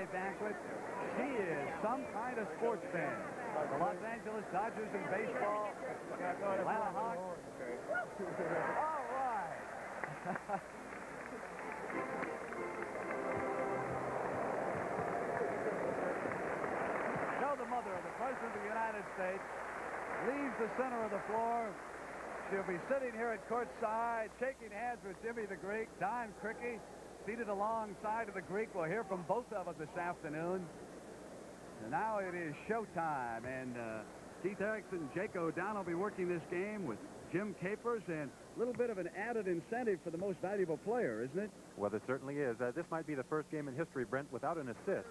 NBA banquet. She is some kind of sports fan. The Los Angeles Dodgers in baseball. Atlanta Hawks. All right. So the mother of the President of the United States leaves the center of the floor. She'll be sitting here at courtside, shaking hands with Jimmy the Greek. Don Crickey, seated alongside of the Greek. We'll hear from both of them this afternoon. And now it is showtime, and Keith Erickson, Jake O'Donnell will be working this game with Jim Capers, and a little bit of an added incentive for the most valuable player, isn't it? Well, it certainly is. This might be the first game in history, Brent, without an assist.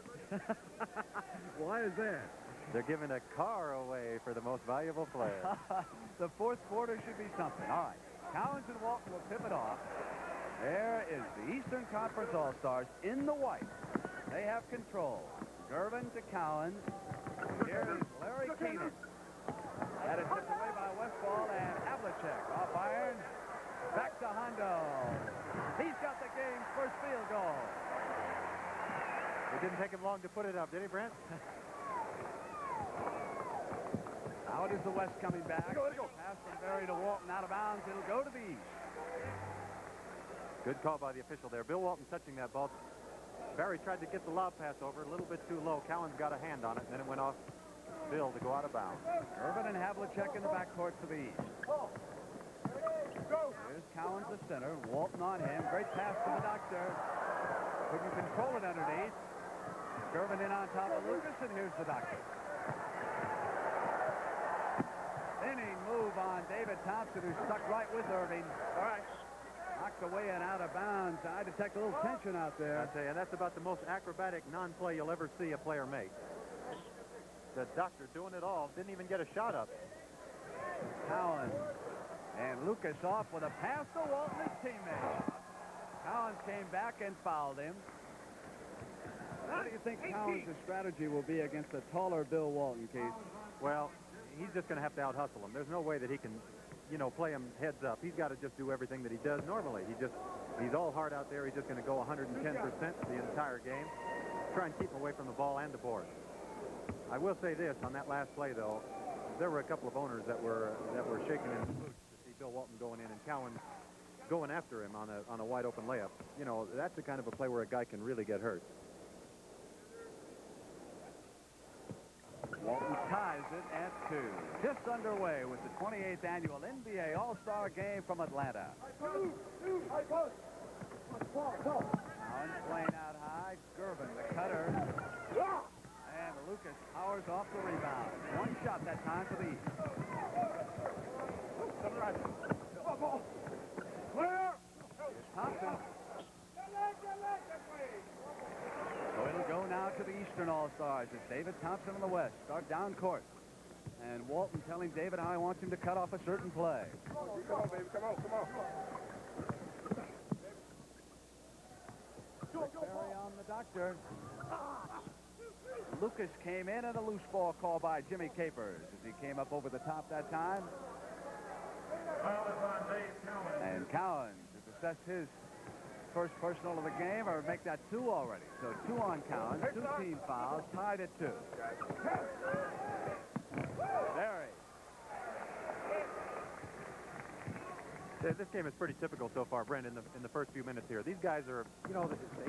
Why is that? They're giving a car away for the most valuable player. The fourth quarter should be something. All right. Cowens and Walton will pivot off. There is the Eastern Conference All-Stars in the white. They have control. Gervin to Cowens. Here is Larry Keenan. That is tipped away by Westfall and Havlicek off iron. Back to Hondo. He's got the game's first field goal. It didn't take him long to put it up, did he, Brent? Now it is the West coming back. Pass from Barry to Walton out of bounds. It'll go to the East. Good call by the official there. Bill Walton touching that ball. Barry tried to get the lob pass over a little bit too low. Cowens got a hand on it, and then it went off Bill to go out of bounds. Gervin and Havlicek in the backcourt to the East. Here's Cowens, the center. Walton on him. Great pass to the doctor. Couldn't control it underneath. Gervin in on top of Lucas, and here's the doctor. Inning move on David Thompson, who stuck right with Irving. All right. Knocked away and out of bounds. I detect a little tension out there. I tell you, that's about the most acrobatic non-play you'll ever see a player make. The doctor doing it all. Didn't even get a shot up. Cowens and Lucas off with a pass to Walton, his teammate. Cowens came back and fouled him. What do you think Cowens' strategy will be against a taller Bill Walton, Keith? Well, he's just going to have to out-hustle him. There's no way that he can, play him heads up. He's got to just do everything that he does normally. He's all hard out there. He's just going to go 110% the entire game. Try and keep him away from the ball and the board. I will say this, on that last play, though, there were a couple of owners that were shaking in the boots to see Bill Walton going in and Cowens going after him on a wide-open layup. That's the kind of a play where a guy can really get hurt. Walton ties it at 2. Just underway with the 28th annual NBA All-Star Game from Atlanta. Cowens playing out high. Gervin, the cutter. And Lucas powers off the rebound. One shot that time for the East. Here's Thompson. So it'll go now to the Eastern All-Stars as David Thompson in the West start down court. And Walton telling David how he wants him to cut off a certain play. Come on, baby. Come on. Barry on the doctor. Lucas came in and a loose ball call by Jimmy Capers as he came up over the top that time. And Cowens has assessed his first personal of the game, or make that 2 already. So 2 on Cowens, 2 team fouls, tied at 2. Barry. This game is pretty typical so far, Brent, in the first few minutes here. These guys are,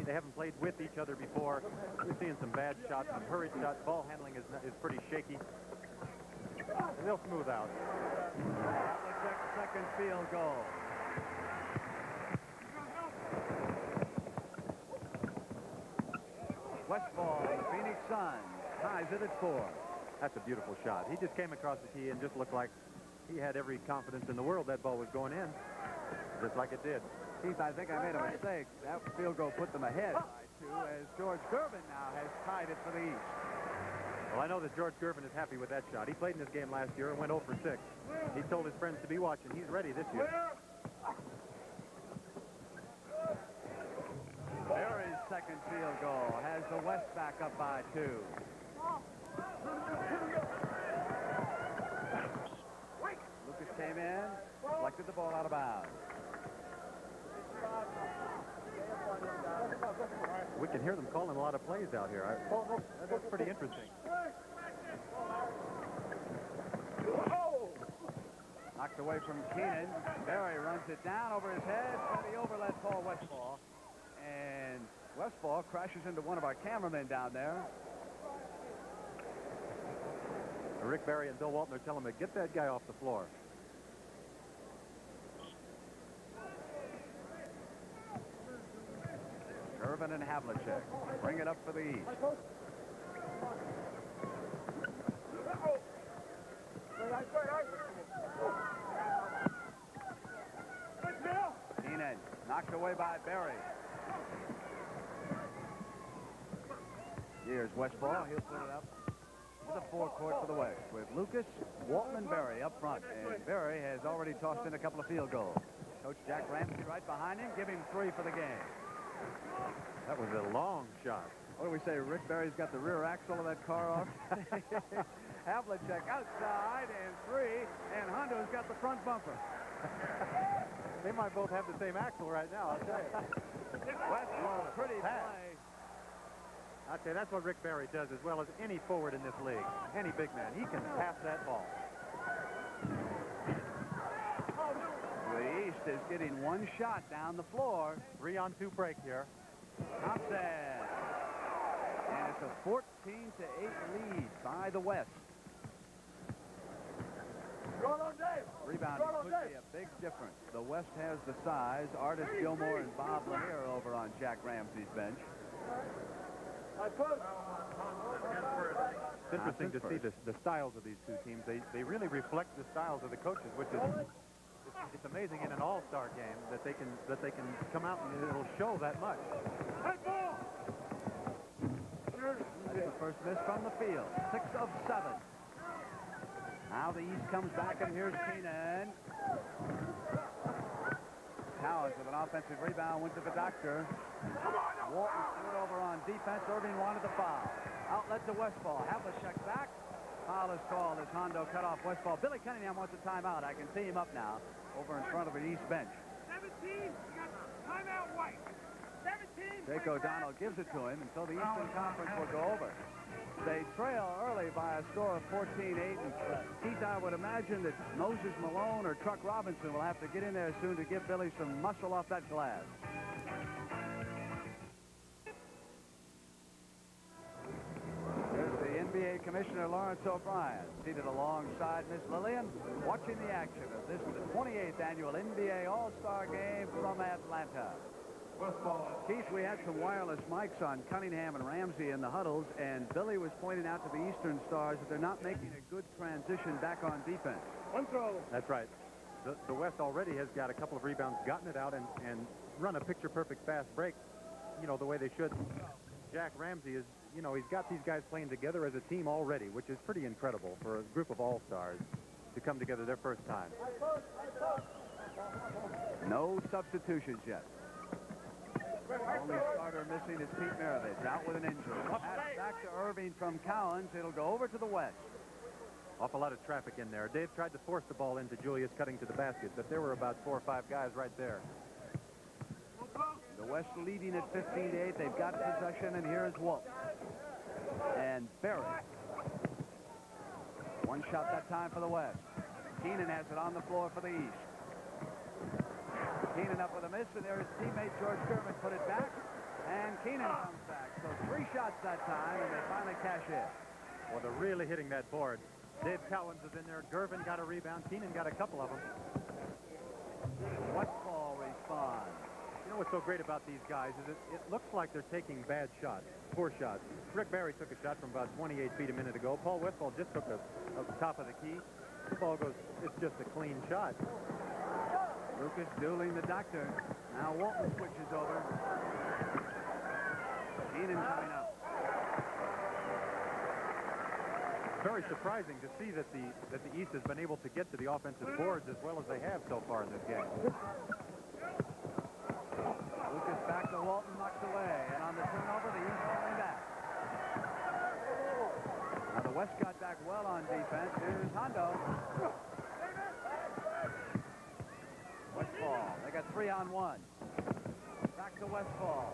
they haven't played with each other before. We're seeing some bad shots, some hurried shots. Ball handling is pretty shaky. And they'll smooth out. Havlicek's second field goal. Westfall, the Phoenix Suns, ties it at 4. That's a beautiful shot. He just came across the tee and just looked like he had every confidence in the world that ball was going in, just like it did. Keith, I think I made a mistake. That field goal put them ahead by 2 as George Gervin now has tied it for the East. Well, I know that George Gervin is happy with that shot. He played in this game last year and went 0 for 6. He told his friends to be watching. He's ready this year. Barry's second field goal has the West back up by 2. Lucas came in, deflected the ball out of bounds. we can hear them calling a lot of plays out here. That looks pretty interesting. Knocked away from Keenan. Berry runs it down over his head for the overled Paul Westfall. And Westfall crashes into one of our cameramen down there. Rick Barry and Bill Walton are telling me, get that guy off the floor. Irvin and Havlicek bring it up for the East. Keenan knocked away by Berry. Here's Westfall. He'll put it up to the forecourt for the West with Lucas, Walton, and Berry up front. And Berry has already tossed in a couple of field goals. Coach Jack Ramsey right behind him. Give him 3 for the game. That was a long shot. What do we say? Rick Barry's got the rear axle of that car off. Havlicek outside and 3, and Hondo's got the front bumper. They might both have the same axle right now, I'll tell you. Westfall, pretty play. I'll tell you, that's what Rick Barry does as well as any forward in this league. Any big man. He can pass that ball. The East is getting 1 shot down the floor. 3-on-2 break here. Thompson. And it's a 14-8 lead by the West. Rebound could be a big difference. The West has the size. Artis Gilmore and Bob Lanier over on Jack Ramsey's bench. It's interesting to see the styles of these two teams. They really reflect the styles of the coaches, which is it's amazing in an all-star game that they can come out and it'll show that much. That's the first miss from the field. 6 of 7. Now the East comes back, and here's Keenan. Towers with an offensive rebound went to the doctor. Walton threw it over on defense. Irving wanted the foul. Outlet to Westfall. Havlicek back. Foul is called as Hondo cut off Westfall. Billy Cunningham wants a timeout. I can see him up now over in front of the East bench. 17. You got timeout, White. 17. Jake O'Donnell gives it to him, and so the Eastern Conference will go over. They trail early by a score of 14-8. And Keith, I would imagine that Moses Malone or Truck Robinson will have to get in there soon to give Billy some muscle off that glass. There's the NBA Commissioner Lawrence O'Brien, seated alongside Miss Lillian, watching the action of this, the 28th annual NBA All-Star Game from Atlanta. Keith, we had some wireless mics on Cunningham and Ramsey in the huddles, and Billy was pointing out to the Eastern Stars that they're not making a good transition back on defense. One throw. That's right. The West already has got a couple of rebounds, gotten it out, and run a picture-perfect fast break, you know, the way they should. Jack Ramsey is, you know, he's got these guys playing together as a team already, which is pretty incredible for a group of all-stars to come together their first time. No substitutions yet. Only starter missing is Pete Maravich, out with an injury. Pass back to Irving from Cowens. It'll go over to the West. Awful lot of traffic in there. Dave tried to force the ball into Julius cutting to the basket, but there were about 4 or 5 guys right there. The West leading at 15-8. They've got possession, and here's Walton. And Berry. 1 shot that time for the West. Keenan has it on the floor for the East. Keenan up with a miss, and there his teammate George Gervin put it back, and Keenan comes back. So 3 shots that time, and they finally cash in. Well, they're really hitting that board. Dave Cowens is in there. Gervin got a rebound. Keenan got a couple of them. Westfall responds. You know what's so great about these guys is it looks like they're taking bad shots, poor shots. Rick Barry took a shot from about 28 feet a minute ago. Paul Westfall just took a top of the key. The ball goes, it's just a clean shot. Lucas dueling the doctor. Now Walton switches over. Keenan coming up. Very surprising to see that the East has been able to get to the offensive boards as well as they have so far in this game. Lucas back to Walton, knocks away, and on the turnover, the East coming back. Now the West got back well on defense. Here's Hondo. Westfall. They got 3-on-1. Back to Westfall.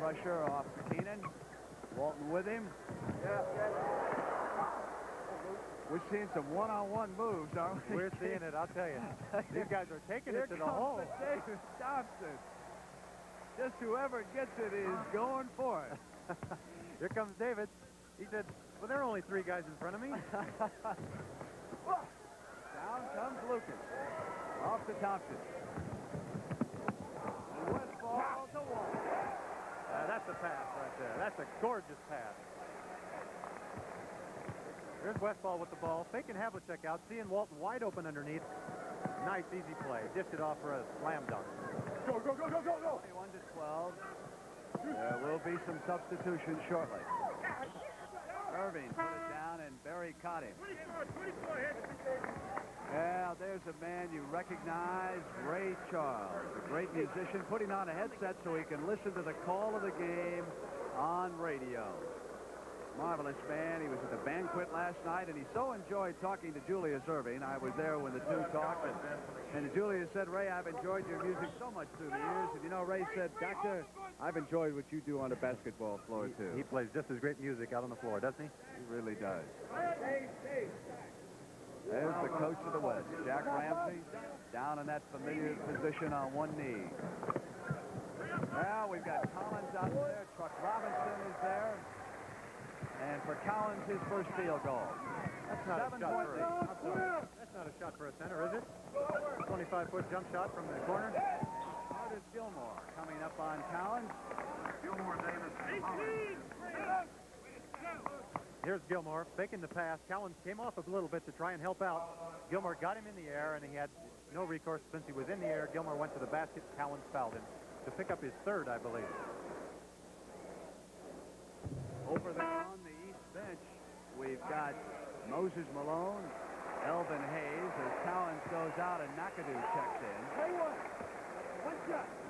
Usher off to Keenan. Walton with him. We're seeing some one-on-one moves, aren't we? We're seeing it, I'll tell you. These guys are taking Here it to the comes hole. David Thompson. Just whoever gets it is going for it. Here comes David. He said, well, there are only 3 guys in front of me. Down comes Lucas. Off to Thompson. And Westfall to Walton. That's a pass right there. That's a gorgeous pass. Here's Westfall with the ball. Faking Havlicek out, seeing Walton wide open underneath. Nice, easy play. Dished it off for a slam dunk. Go, go, go, go, go, go. 21 to 12. There will be some substitutions shortly. Irving put it down, and Barry caught him. 24, head. Well, there's a man you recognize, Ray Charles, a great musician, putting on a headset so he can listen to the call of the game on radio. Marvelous man. He was at the banquet last night, and he so enjoyed talking to Julius Irving. I was there when the two talked, and Julius said, Ray, I've enjoyed your music so much through the years. And, you know, Ray said, Doctor, I've enjoyed what you do on the basketball floor, too. He plays just as great music out on the floor, doesn't he? He really does. There's the coach of the West, Jack Ramsey, down in that familiar position on one knee. Now we've got Collins out there. Truck Robinson is there. And for Collins, his first field goal. That's not a shot for a, I'm sorry. That's not a shot for a center, is it? 25-foot jump shot from the corner. Artis Gilmore coming up on Collins. Gilmore, Davis. Here's Gilmore faking the pass. Collins came off a little bit to try and help out. Gilmore got him in the air, and he had no recourse since he was in the air. Gilmore went to the basket. Collins fouled him to pick up his 3rd, I believe. Over there on the east bench, we've got Moses Malone, Elvin Hayes, as Collins goes out and McAdoo checks in.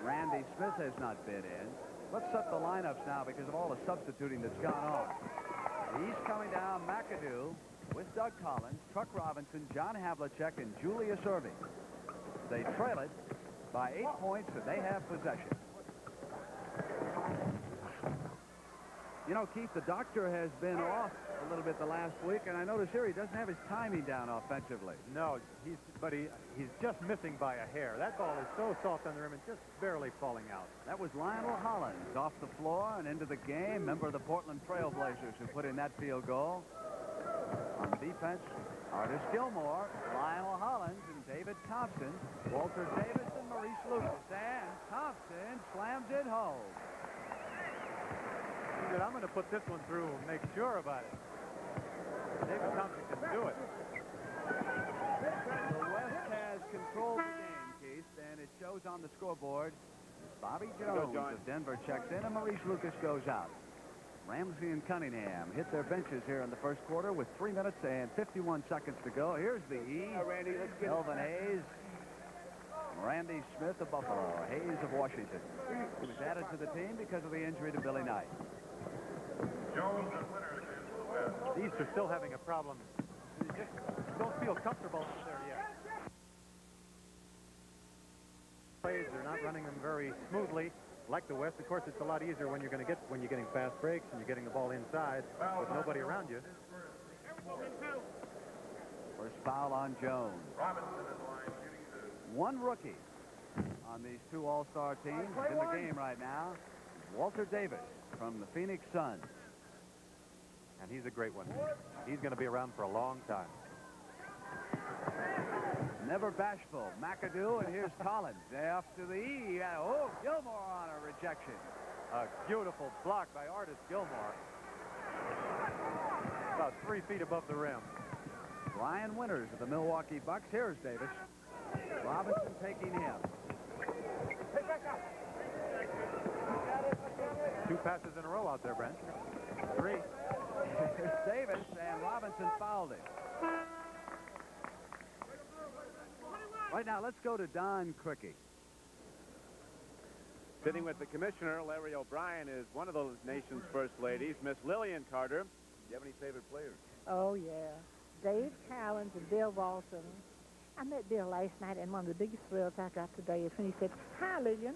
Randy Smith has not been in. Let's set the lineups now because of all the substituting that's gone on. He's coming down, McAdoo, with Doug Collins, Truck Robinson, John Havlicek, and Julius Irving. They trail it by 8 points, and they have possession. You know, Keith, the doctor has been off a little bit the last week, and I notice here he doesn't have his timing down offensively. No, he's just missing by a hair. That ball is so soft on the rim and just barely falling out. That was Lionel Hollins off the floor and into the game. Member of the Portland Trail Blazers who put in that field goal. On defense, Artis Gilmore, Lionel Hollins, and David Thompson, Walter Davis, and Maurice Lucas. And Thompson slams it home. He said, I'm going to put this one through and make sure about it. David Thompson can do it. The West has controlled the game, Keith, and it shows on the scoreboard. Bobby Jones of Denver checks in, and Maurice Lucas goes out. Ramsey and Cunningham hit their benches here in the first quarter with 3 minutes and 51 seconds to go. Here's the E. Randy, let's get Elvin Hayes. Randy Smith of Buffalo. Hayes of Washington. He was added to the team because of the injury to Billy Knight. Jones and Winters in for the West. These are still having a problem. They just don't feel comfortable there yet. Plays, they're not running them very smoothly. Like the West, of course, it's a lot easier when you're getting fast breaks and you're getting the ball inside with nobody around you. First foul on Jones. Robinson in line, shooting 2. One rookie on these two all-star teams in the game right now. Walter Davis from the Phoenix Suns. And he's a great one. He's going to be around for a long time. Never bashful. McAdoo, and here's Collins. Off to the E. Oh, Gilmore on a rejection. A beautiful block by Artis Gilmore. About 3 feet above the rim. Brian Winters of the Milwaukee Bucks. Here's Davis. Robinson taking him. 2 passes in a row out there, Brent. 3. Here's Davis, and Robinson fouled him. Right now, let's go to Don Cricky. Sitting with the commissioner, Larry O'Brien, is one of the nation's first ladies, Miss Lillian Carter. Do you have any favorite players? Oh, yeah. Dave Collins and Bill Walton. I met Bill last night, and one of the biggest thrills I got today is when he said, "Hi, Lillian.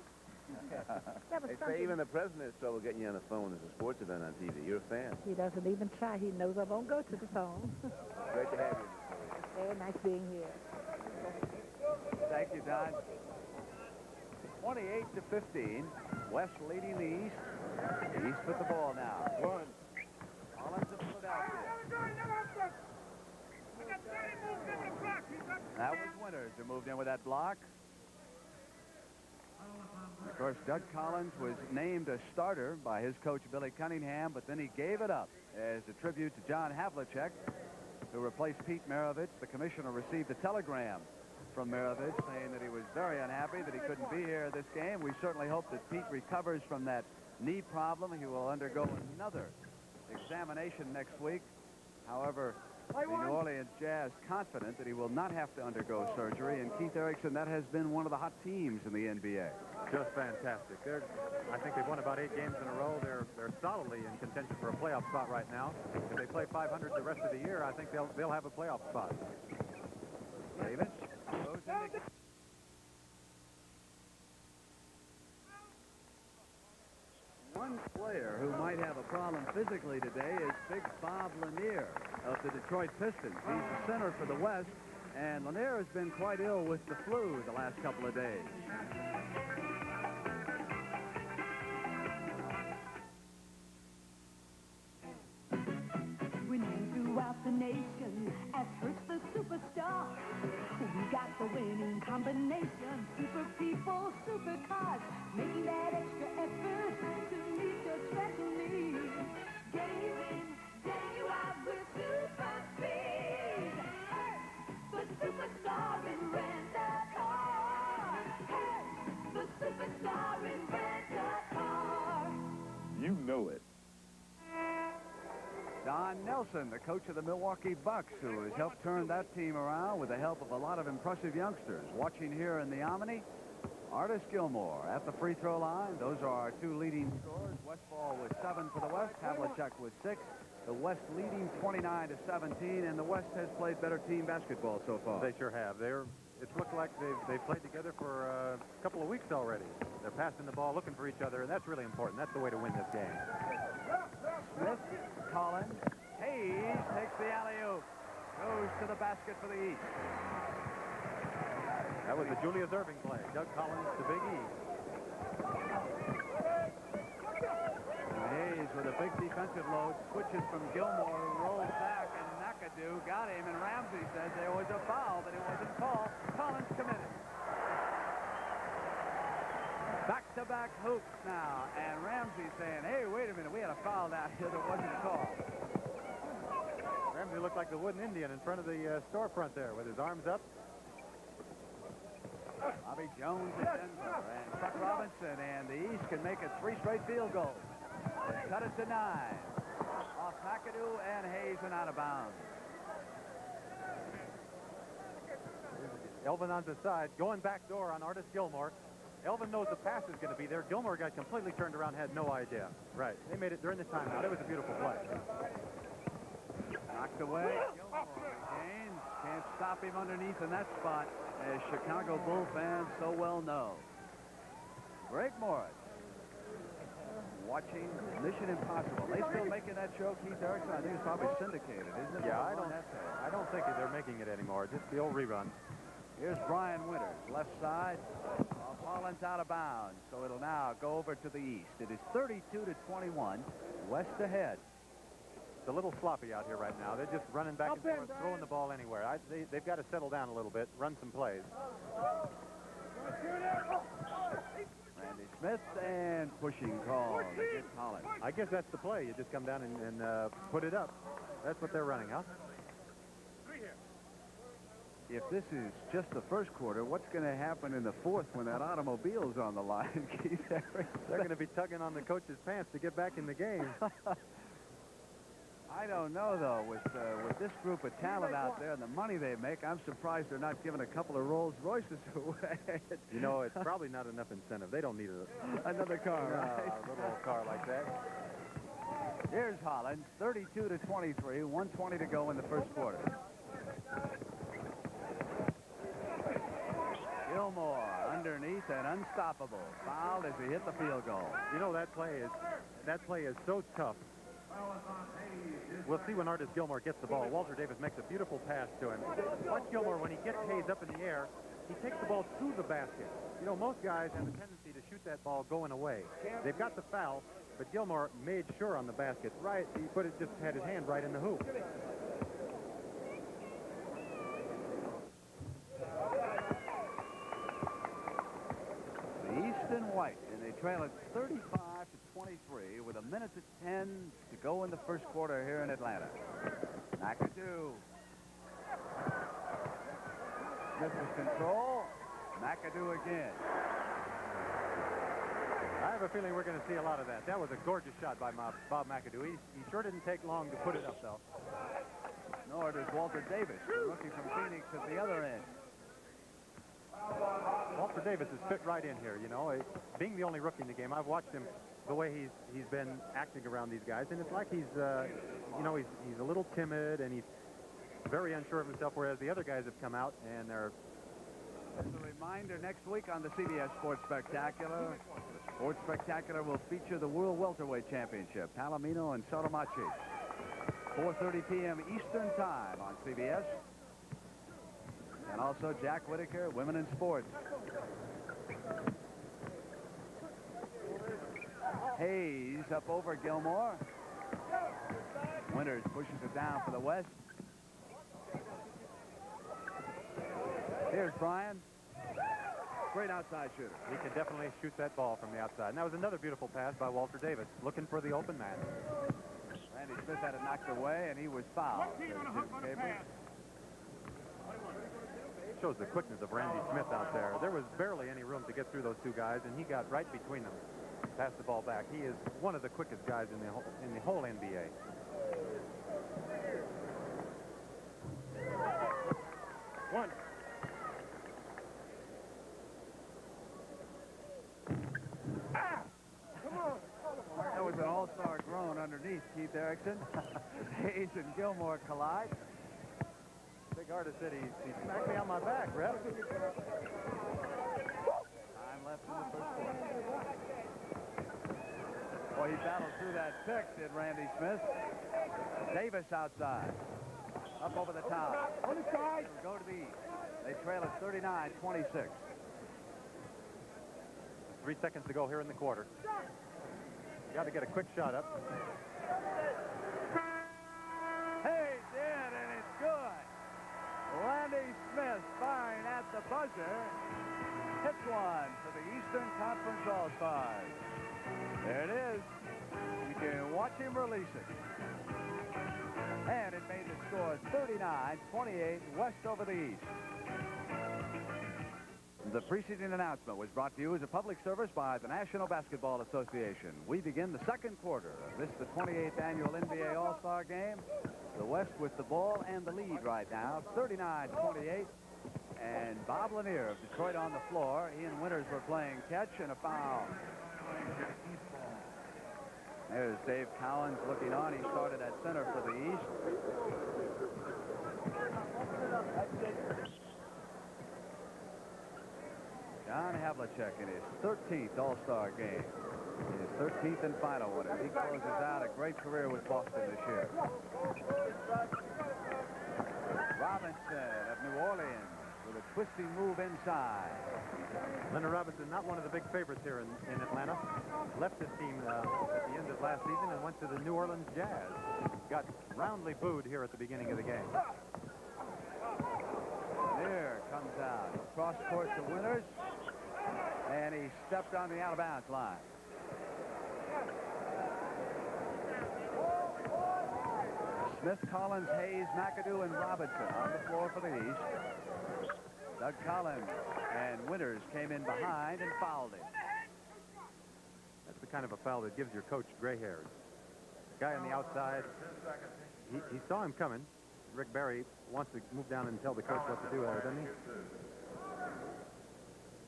That was They something. say even the president has trouble getting you on the phone. There's a sports event on TV. You're a fan. He doesn't even try. He knows I won't go to the phone. Great to have you, Miss Lillian. Very nice being here. Thank you, Don. 28-15. West leading the East. The East with the ball now. One. Collins of Philadelphia. That was Winters who moved in with that block. Of course, Doug Collins was named a starter by his coach, Billy Cunningham, but then he gave it up as a tribute to John Havlicek, who replaced Pete Maravich. The commissioner received a telegram from Maravich saying that he was very unhappy that he couldn't be here this game. We certainly hope that Pete recovers from that knee problem. He will undergo another examination next week. However, the New Orleans Jazz confident that he will not have to undergo surgery. And Keith Erickson, that has been one of the hot teams in the NBA. Just fantastic. I think they've won about 8 games in a row. They're solidly in contention for a playoff spot right now. If they play 500 the rest of the year, I think they'll have a playoff spot. Davis goes into... One player who might have a problem physically today is Big Bob Lanier of the Detroit Pistons. He's the center for the West, and Lanier has been quite ill with the flu the last couple of days. Winning throughout the nation as hurts the superstar. We got the winning combination. Super people, super cars, making that extra effort to meet your special needs. Getting you in, getting you out with super speed. Hey, the superstar in rent-a-car. Hey, the superstar in rent-a-car. You know it. Don Nelson, the coach of the Milwaukee Bucks, who has helped turn that team around with the help of a lot of impressive youngsters. Watching here in the Omni, Artis Gilmore at the free throw line. Those are our 2 leading scorers. Westfall with 7 for the West. Havlicek with 6. The West leading 29-17, and the West has played better team basketball so far. They sure have. It's looked like they've played together for a couple of weeks already. They're passing the ball, looking for each other, and that's really important. That's the way to win this game. Smith, Collins, Hayes takes the alley-oop. Goes to the basket for the East. That was the Julius Erving play. Doug Collins to Big E. And Hayes with a big defensive load switches from Gilmore, who rolls back, and McAdoo got him, and Ramsey says there was a foul, but it wasn't called. Collins committed. Back-to-back hoops now, and Ramsey saying, hey, wait a minute, we had a foul down here that wasn't called. Ramsey looked like the wooden Indian in front of the storefront there with his arms up. Bobby Jones and Denver, and Chuck Robinson, and the East can make it 3 straight field goals. They cut it to 9. Off McAdoo and Hayes and out of bounds. Elvin on the side, going back door on Artis Gilmore. Elvin knows the pass is going to be there. Gilmore got completely turned around, had no idea. Right. They made it during the timeout. It was a beautiful play. Knocked away. Gilmore regains. Can't stop him underneath in that spot, as Chicago Bull fans so well know. Greg Morris watching Mission Impossible. They still making that show, Keith Erickson? I think it's probably syndicated, isn't it? Yeah, I don't think they're making it anymore. Just the old rerun. Here's Brian Winters, left side. Collins out of bounds, so it'll now go over to the East. It is 32-21, West ahead. It's a little sloppy out here right now. They're just running back and forth, throwing the ball anywhere. They've got to settle down a little bit, run some plays. Randy Smith and pushing call against Collins. I guess that's the play. You just come down and put it up. That's what they're running, huh? If this is just the first quarter, what's going to happen in the fourth when that automobile's on the line, Keith Erickson? They're going to be tugging on the coach's pants to get back in the game. I don't know, though. With this group of talent out there and the money they make, I'm surprised they're not giving a couple of Rolls Royces away. You know, it's probably not enough incentive. They don't need another car, right? A little car like that. Here's Hollins, 32-23, 1:20 to go in the first quarter. Gilmore underneath and unstoppable. Fouled as he hit the field goal. You know, that play is so tough. We'll see when Artis Gilmore gets the ball. Walter Davis makes a beautiful pass to him. Watch Gilmore, when he gets Hayes up in the air, he takes the ball to the basket. You know, most guys have a tendency to shoot that ball going away. They've got the foul, but Gilmore made sure on the basket. Right, he just had his hand right in the hoop. The Easton White, and they trail it 35-23 with 1:10 to go in the first quarter here in Atlanta. McAdoo. Smith with control. McAdoo again. I have a feeling we're going to see a lot of that. That was a gorgeous shot by Bob McAdoo. He sure didn't take long to put it up, though. Nor does Walter Davis, the rookie from Phoenix, at the other end. Walter Davis is fit right in here, you know. Being the only rookie in the game, I've watched him the way he's been acting around these guys, and it's like he's a little timid and he's very unsure of himself, whereas the other guys have come out and they're... As a reminder, next week on the CBS Sports Spectacular, the Sports Spectacular will feature the World Welterweight Championship, Palomino and Sotomachi. 4:30 p.m. Eastern Time on CBS. And also Jack Whitaker, Women in Sports. Hayes up over Gilmore. Winters pushes it down for the West. Here's Bryan. Great outside shooter. He can definitely shoot that ball from the outside. And that was another beautiful pass by Walter Davis, looking for the open man. Randy Smith had it knocked away, and he was fouled. Shows the quickness of Randy Smith out there. There was barely any room to get through those two guys, and he got right between them. Passed the ball back. He is one of the quickest guys in the whole NBA. One. That was an all-star groan underneath Keith Erickson. Hayes and Gilmore collide. Big Artis said he smacked me on my back, ref. Time left in the first quarter. Boy, he battled through that pick, did Randy Smith. Davis outside. Up over the top. On the side. Go to the east. They trail at 39-26. 3 seconds to go here in the quarter. Got to get a quick shot up. Hayes in, and it's good. Randy Smith firing at the buzzer. Hits one for the Eastern Conference All-Stars. There it is. You can watch him release it. And it made the score 39-28 West over the East. The preceding announcement was brought to you as a public service by the National Basketball Association. We begin the second quarter of this, the 28th annual NBA All-Star Game. The West with the ball and the lead right now, 39-28. And Bob Lanier of Detroit on the floor. Ian Winters were playing catch and a foul. There's Dave Cowens looking on. He started at center for the East. John Havlicek in his 13th All-Star game. His 13th and final one. He closes out a great career with Boston this year. Robinson of New Orleans with a twisting move inside. Leonard Robinson, not one of the big favorites here in Atlanta. Left his team at the end of last season and went to the New Orleans Jazz. Got roundly booed here at the beginning of the game. There comes out. Cross court to Winters. And he stepped on the out-of-bounds line. Smith, Collins, Hayes, McAdoo, and Robinson on the floor for the East. Doug Collins and Winters came in behind and fouled him. That's the kind of a foul that gives your coach gray hairs. Guy on the outside, he saw him coming. Rick Barry wants to move down and tell the coach what to do there, doesn't he?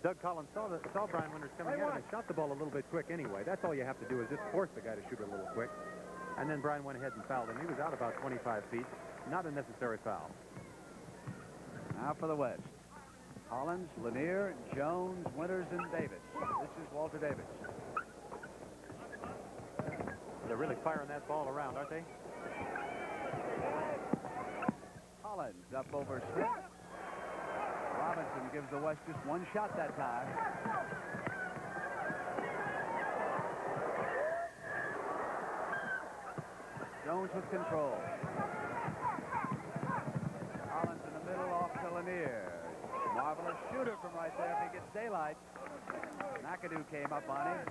Doug Collins saw Brian Winters coming in and shot the ball a little bit quick anyway. That's all you have to do is just force the guy to shoot a little quick. And then Brian went ahead and fouled him. He was out about 25 feet. Not a necessary foul. Now for the West. Collins, Lanier, Jones, Winters, and Davis. This is Walter Davis. They're really firing that ball around, aren't they? Collins up over Smith. Robinson gives the West just one shot that time. Jones with control. Collins in the middle off to Lanier. Marvelous shooter from right there if he gets daylight. McAdoo came up on him.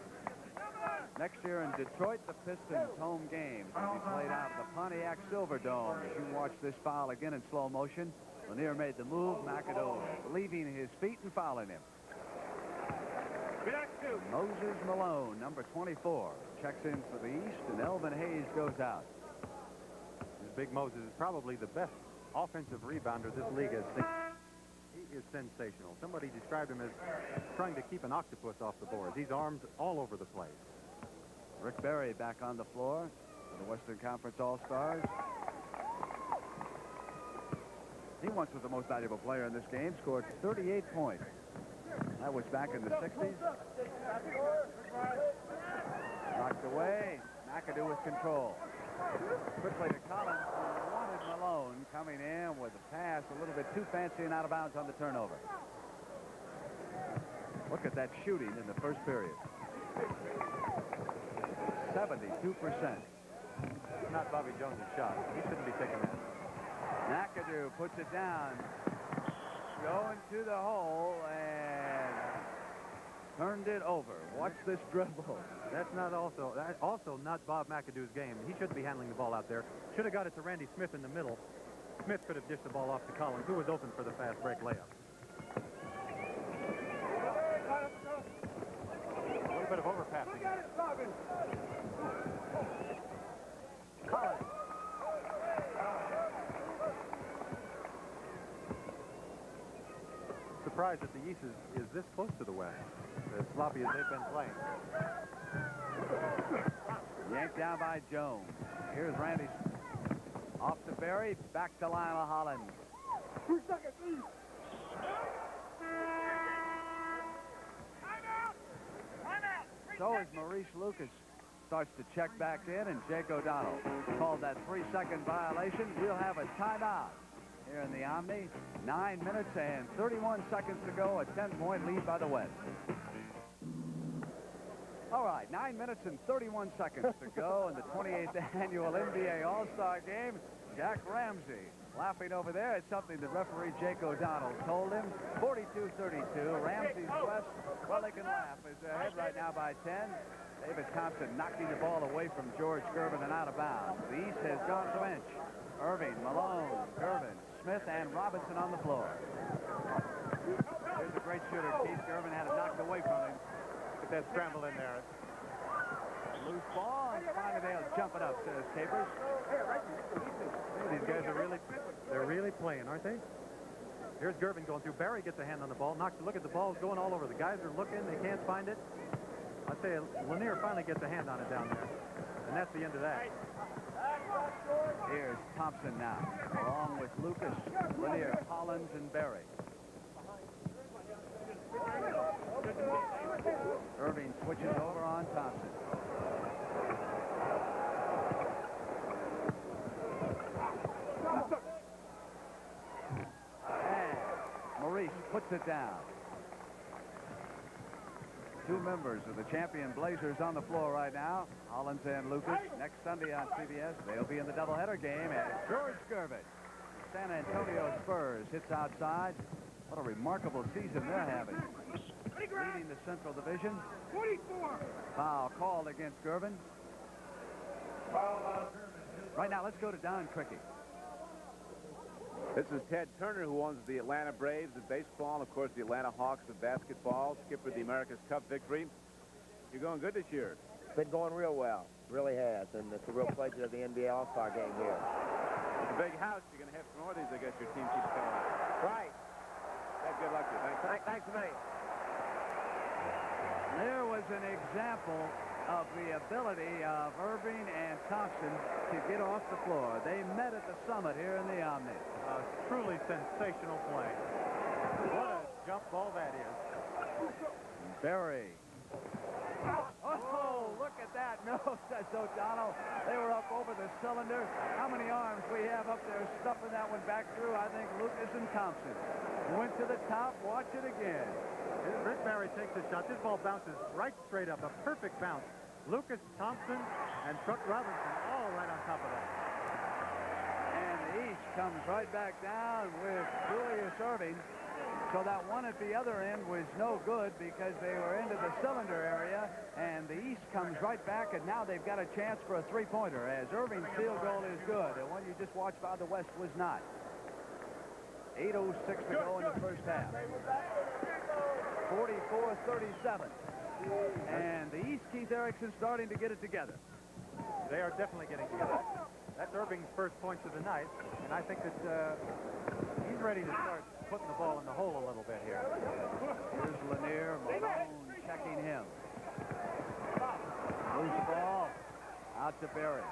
Next year in Detroit, the Pistons' home game will be played out of the Pontiac Silverdome. As you watch this foul again in slow motion, Lanier made the move. McAdoo leaving his feet and fouling him. Moses Malone, number 24, checks in for the East, and Elvin Hayes goes out. This Big Moses is probably the best offensive rebounder this league has seen. He is sensational. Somebody described him as trying to keep an octopus off the boards. He's armed all over the place. Rick Barry back on the floor for the Western Conference All-Stars. He once was the most valuable player in this game, scored 38 points. That was back in the 60s. Knocked away. McAdoo with control. Quickly to Collins, who wanted Malone, coming in with a pass a little bit too fancy and out of bounds on the turnover. Look at that shooting in the first period. 72%. It's not Bobby Jones' shot. He shouldn't be taking that. McAdoo puts it down. Going to the hole and turned it over. Watch this dribble. That's also not Bob McAdoo's game. He shouldn't be handling the ball out there. Should have got it to Randy Smith in the middle. Smith could have dished the ball off to Collins, who was open for the fast break layup. A little bit of overpassing. Collins. Surprised that the East is this close to the West, as sloppy as they've been playing. Yanked down by Jones. Here's Randy. Off to Barry. Back to Lionel Hollins. 2 seconds, please. So as Maurice Lucas starts to check back in, and Jake O'Donnell called that 3-second violation. We'll have a timeout here in the Omni. 9 minutes and 31 seconds to go. A 10-point lead by the West. All right, 9 minutes and 31 seconds to go in the 28th annual NBA All-Star Game. Jack Ramsey laughing over there at something that referee Jake O'Donnell told him. 42-32. Ramsey's West, well, they can laugh. Is ahead right now by 10. David Thompson knocking the ball away from George Gervin and out of bounds. The East has gone to bench. Irving, Malone, Gervin, Smith, and Robinson on the floor. Here's a great shooter. Keith Gervin had it knocked away from him. Look at that scramble in there. Loose ball, and finally they'll jump it up, says Capers. These guys are really playing, aren't they? Here's Gervin going through. Barry gets a hand on the ball. Knocks. Look at the ball's going all over. The guys are looking. They can't find it. I say Lanier finally gets a hand on it down there. And that's the end of that. Here's Thompson now, along with Lucas, Lanier, Collins, and Barry. Irving switches over on Thompson. And Maurice puts it down. Two members of the champion Blazers on the floor right now, Hollins and Lucas. Next Sunday on CBS, they'll be in the doubleheader game. And George Gervin, San Antonio Spurs, hits outside. What a remarkable season they're having. Leading the Central Division. 24. Foul called against Gervin. Right now, let's go to Don Cricket. This is Ted Turner, who owns the Atlanta Braves of baseball, and of course the Atlanta Hawks of basketball, skipper of the America's Cup victory. You're going good this year. It's been going real well, really has, and it's a real pleasure of the NBA All-Star game here. It's a big house. You're going to have some more of these, I guess, your team keeps going. Right. Ted, good luck to you. Thanks. Thanks a million. There was an example of the ability of Irving and Thompson to get off the floor. They met at the summit here in the Omni. Truly sensational play. What a jump ball that is. Berry. Oh, look at that. No, says O'Donnell. They were up over the cylinder. How many arms we have up there stuffing that one back through? I think Lucas and Thompson went to the top. Watch it again. Rick Barry takes the shot. This ball bounces right straight up. A perfect bounce. Lucas, Thompson, and Truck Robinson all right on top of that. And the East comes right back down with Julius Irving. So that one at the other end was no good because they were into the cylinder area, and the East comes right back, and now they've got a chance for a three-pointer as Irving's field goal is good. The one you just watched by the West was not. 8:06 to go in the first half. 44-37. And the East, Keith Erickson, starting to get it together. They are definitely getting together. That's Irving's first points of the night, and I think that he's ready to start putting the ball in the hole a little bit here. Here's Lanier. Malone checking him. Loose ball out to Berry.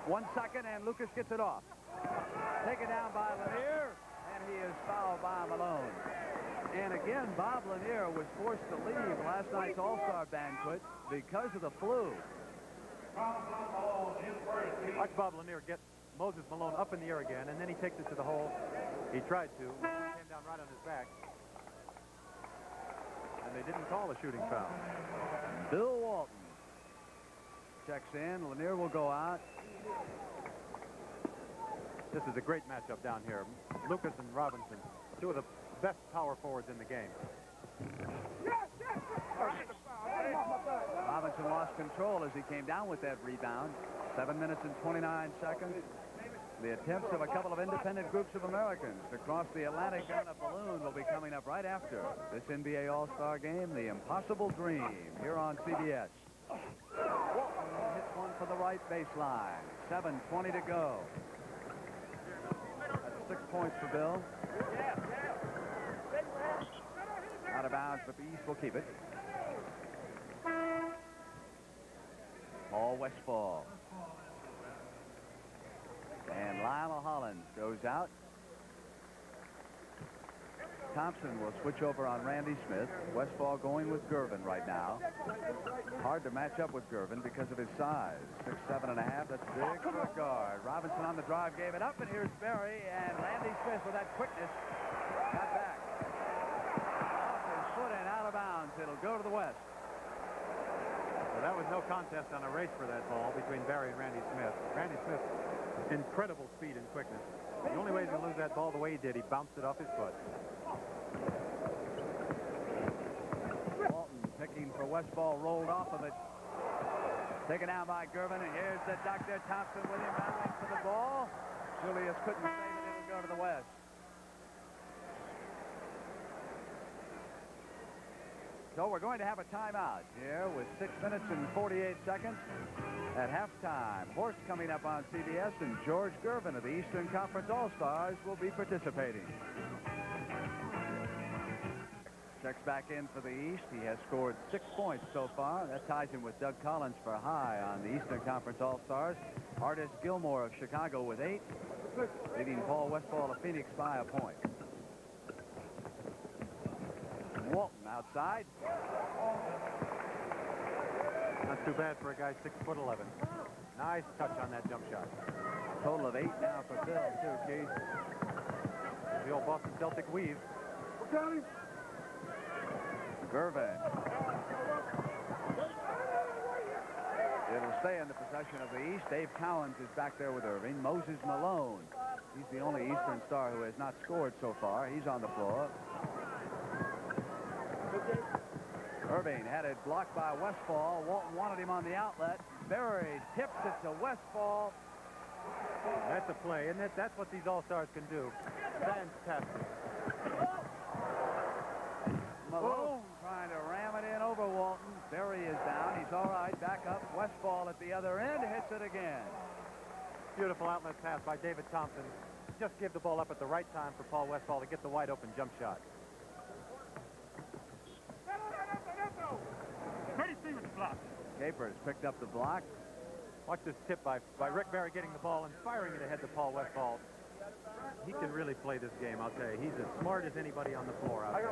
1 second, and Lucas gets it off. Taken down by Lanier, and he is fouled by Malone. And again, Bob Lanier was forced to leave last night's All-Star banquet because of the flu. Watch Bob Lanier get Moses Malone up in the air again, and then he takes it to the hole. He tried to. Malone came down right on his back. And they didn't call a shooting foul. Bill Walton checks in. Lanier will go out. This is a great matchup down here. Lucas and Robinson, two of the best power forwards in the game. Robinson lost control as he came down with that rebound. 7 minutes and 29 seconds. The attempts of a couple of independent groups of Americans to cross the Atlantic on a balloon will be coming up right after this NBA All-Star game, The Impossible Dream, here on CBS. Walton hits one for the right baseline. 7:20 to go. That's 6 points for Bill. Out of bounds, but the East will keep it. Paul Westphal. And Lionel Hollins goes out. Thompson will switch over on Randy Smith. Westphal going with Gervin right now. Hard to match up with Gervin because of his size. 6'7.5". That's big for a guard. Robinson on the drive gave it up, and here's Berry, and Randy Smith with that quickness got back. Off his foot and out of bounds. It'll go to the West. Well, that was no contest on a race for that ball between Barry and Randy Smith. Randy Smith, incredible speed and quickness. The only way to lose that ball the way he did, he bounced it off his foot. Walton picking for Westphal, rolled off of it. Taken down by Gervin, and here's the Dr. Thompson with him battling for the ball. Julius couldn't save it. It'll go to the West. So we're going to have a timeout here with 6 minutes and 48 seconds at halftime. Horst coming up on CBS, and George Gervin of the Eastern Conference All-Stars will be participating. Checks back in for the East. He has scored 6 points so far. That ties him with Doug Collins for high on the Eastern Conference All-Stars. Artis Gilmore of Chicago with 8, leading Paul Westphal of Phoenix by a point. Walton outside. Not too bad for a guy 6'11". Nice touch on that jump shot. Total of 8 now for Bill, too, Keith. The old Boston Celtic weave. Gervin. It'll stay in the possession of the East. Dave Cowens is back there with Irving. Moses Malone. He's the only Eastern star who has not scored so far. He's on the floor. Irving had it blocked by Westphal. Walton wanted him on the outlet. Berry tips it to Westphal. That's a play, isn't it? That's what these All-Stars can do. Fantastic. Malone trying to ram it in over Walton. Berry is down. He's all right. Back up. Westphal at the other end hits it again. Beautiful outlet pass by David Thompson. Just give the ball up at the right time for Paul Westphal to get the wide open jump shot. Capers picked up the block. Watch this tip by Rick Barry getting the ball and firing it ahead to Paul Westphal. He can really play this game, I'll tell you. He's as smart as anybody on the floor out there.